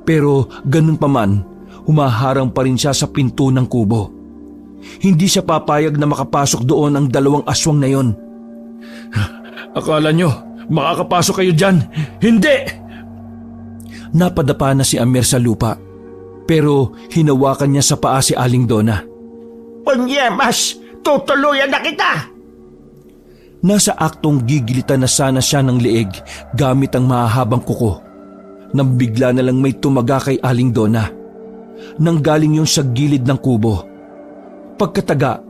Pero ganun pa man, humaharang pa rin siya sa pinto ng kubo. Hindi siya papayag na makapasok doon ang dalawang aswang na yon. Akala nyo, makakapasok kayo dyan. Hindi! Napadapa na si Amer sa lupa, pero hinawakan niya sa paa si Aling Donna. Punyemas, tutuluyan na kita! Nasa aktong gigilitan na sana siya ng leeg gamit ang mahahabang kuko, nang bigla na lang may tumaga kay Aling Donna. Nanggaling yun sa gilid ng kubo. Pagkataga,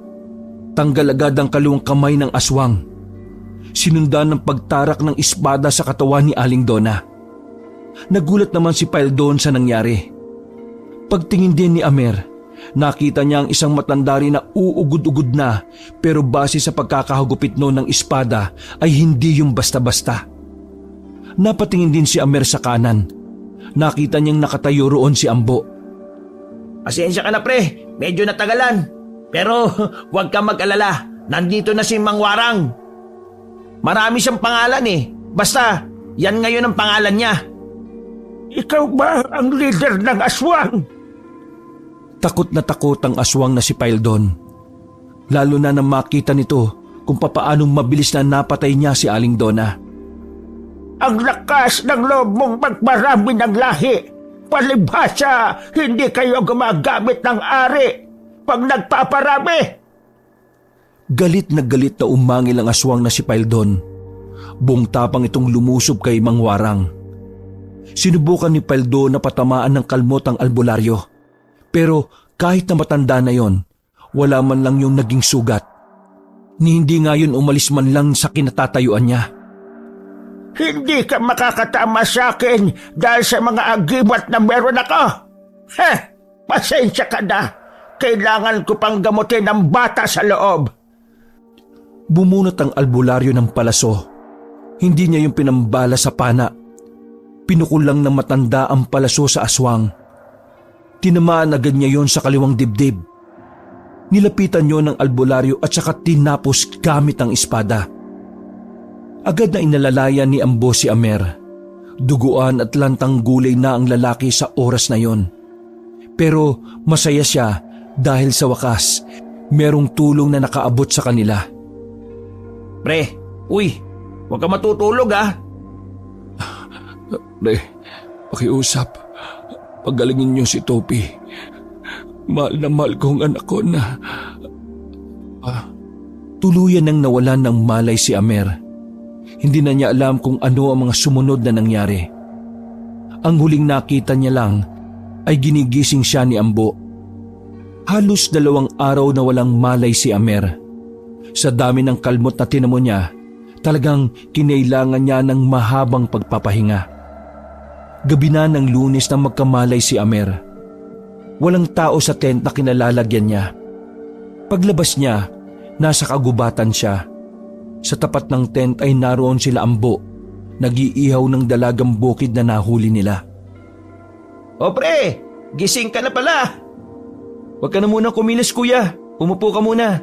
tanggal agad ang kaluwang kamay ng aswang. Sinundan ng pagtarak ng espada sa katawan ni Aling Donna. Nagulat naman si Paildon sa nangyari. Pagtingin din ni Amer, nakita niya ang isang matanda rin na uugod-ugod na, pero base sa pagkakahagupit noon ng espada ay hindi yung basta-basta. Napatingin din si Amer sa kanan. Nakita niyang nakatayo roon si Ambo. Pasensya ka na pre, medyo natagalan. Pero huwag kang mag-alala, nandito na si Mang Warang. Marami siyang pangalan basta yan ngayon ang pangalan niya. Ikaw ba ang leader ng aswang? Takot na takot ang aswang na si Paildon. Lalo na nang makita nito kung papaanong mabilis na napatay niya si Aling Donna. Ang lakas ng loob mong magmarami ng lahi. Palibhasa, hindi kayo gumagamit ng ari pag nagpaparami. Galit na umangil ang aswang na si Paildon. Buong tapang itong lumusob kay Mang Warang. Sinubukan ni Paildon na patamaan ng kalmot ang albularyo. Pero kahit na matanda na yon, wala man lang yung naging sugat. Ni hindi nga yun umalis man lang sa kinatatayuan niya. Hindi ka makakatama sa akin dahil sa mga agimat na meron ako. Pasensya ka na. Kailangan ko pang gamutin ang bata sa loob. Bumunot ang albularyo ng palaso. Hindi niya yung pinambala sa pana. Pinukul lang ng matanda ang palaso sa aswang. Tinamaan agad niya yon sa kaliwang dibdib. Nilapitan niyo ng albularyo at saka tinapos gamit ang espada. Agad na inalalayan ni Ambo si Amer. Duguan at lantang gulay na ang lalaki sa oras na yon. Pero masaya siya dahil sa wakas, merong tulong na nakaabot sa kanila. Pre, huwag ka matutulog Pre, pakiusap. Pagalingin niyo si Topi. Mahal na mahal kong anak ko na... Tuluyan nang nawalan ng malay si Amer. Hindi na niya alam kung ano ang mga sumunod na nangyari. Ang huling nakita niya lang ay ginigising siya ni Ambo. Halos 2 araw na walang malay si Amer. Sa dami ng kalmot na tinamo niya, talagang kinailangan niya ng mahabang pagpapahinga. Gabi na ng Lunes na magkamalay si Amer. Walang tao sa tent na kinalalagyan niya. Paglabas niya, nasa kagubatan siya. Sa tapat ng tent ay naroon sila Ambo, nag-iihaw ng dalagang bukid na nahuli nila. O pre, gising ka na pala. Huwag ka na munang kumilos, kuya. Umupo ka muna.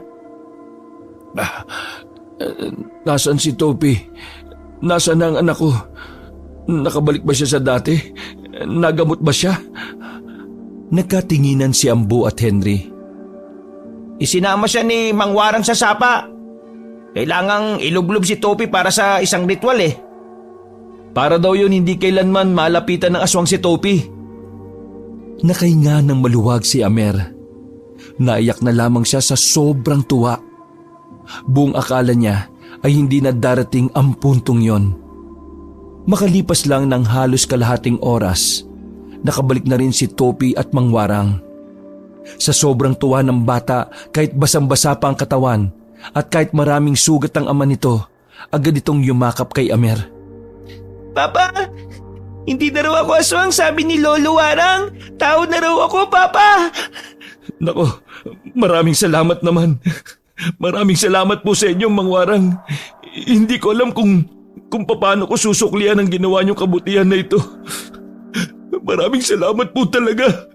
Nasaan si Topi? Nasaan ang anak ko? Nakabalik ba siya sa dati? Nagamot ba siya? Nagkatinginan si Ambo at Henry. Isinama siya ni Mang Warang sa sapa. Kailangang ilublob si Topi para sa isang ritual eh. Para daw yun hindi kailanman malapitan ng aswang si Topi. Nakahinga ng maluwag si Amer. Naiyak na lamang siya sa sobrang tuwa. Buong akala niya ay hindi na darating ang puntong yon. Makalipas lang ng halos kalahating oras, nakabalik na rin si Topi at Mang Warang. Sa sobrang tuwa ng bata, kahit basang-basa pa ang katawan at kahit maraming sugat ang ama nito, agad itong yumakap kay Amer. Papa, hindi na raw ako aswang, sabi ni Lolo Warang. Tao na raw ako, Papa. Nako, maraming salamat naman. Maraming salamat po sa inyo, Mang Warang. Hindi ko alam kung paano ko susuklian ang ginawa niyong kabutihan na ito. Maraming salamat po talaga.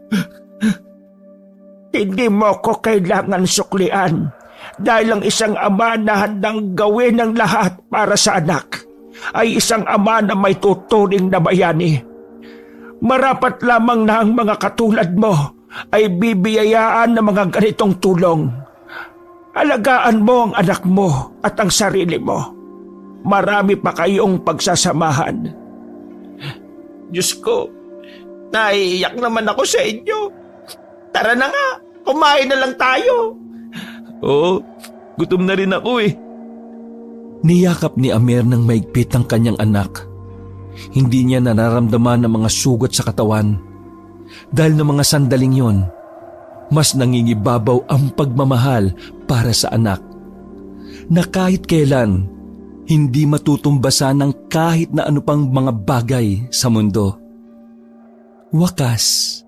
Hindi mo ko kailangan suklian dahil ang isang ama na handang gawin ng lahat para sa anak ay isang ama na may tuturing na bayani. Marapat lamang na ang mga katulad mo ay bibiyayaan ng mga ganitong tulong. Alagaan mo ang anak mo at ang sarili mo. Marami pa kayong pagsasamahan. Diyos ko, naiiyak naman ako sa inyo. Tara na nga, kumain na lang tayo. Oo, gutom na rin ako eh. Niyakap ni Amer ng maigpit ang kanyang anak. Hindi niya nararamdaman ang mga sugat sa katawan. Dahil ng mga sandaling yon, mas nangingibabaw ang pagmamahal para sa anak. Na kahit kailan, hindi matutumbasan ng kahit na ano pang mga bagay sa mundo. Wakas.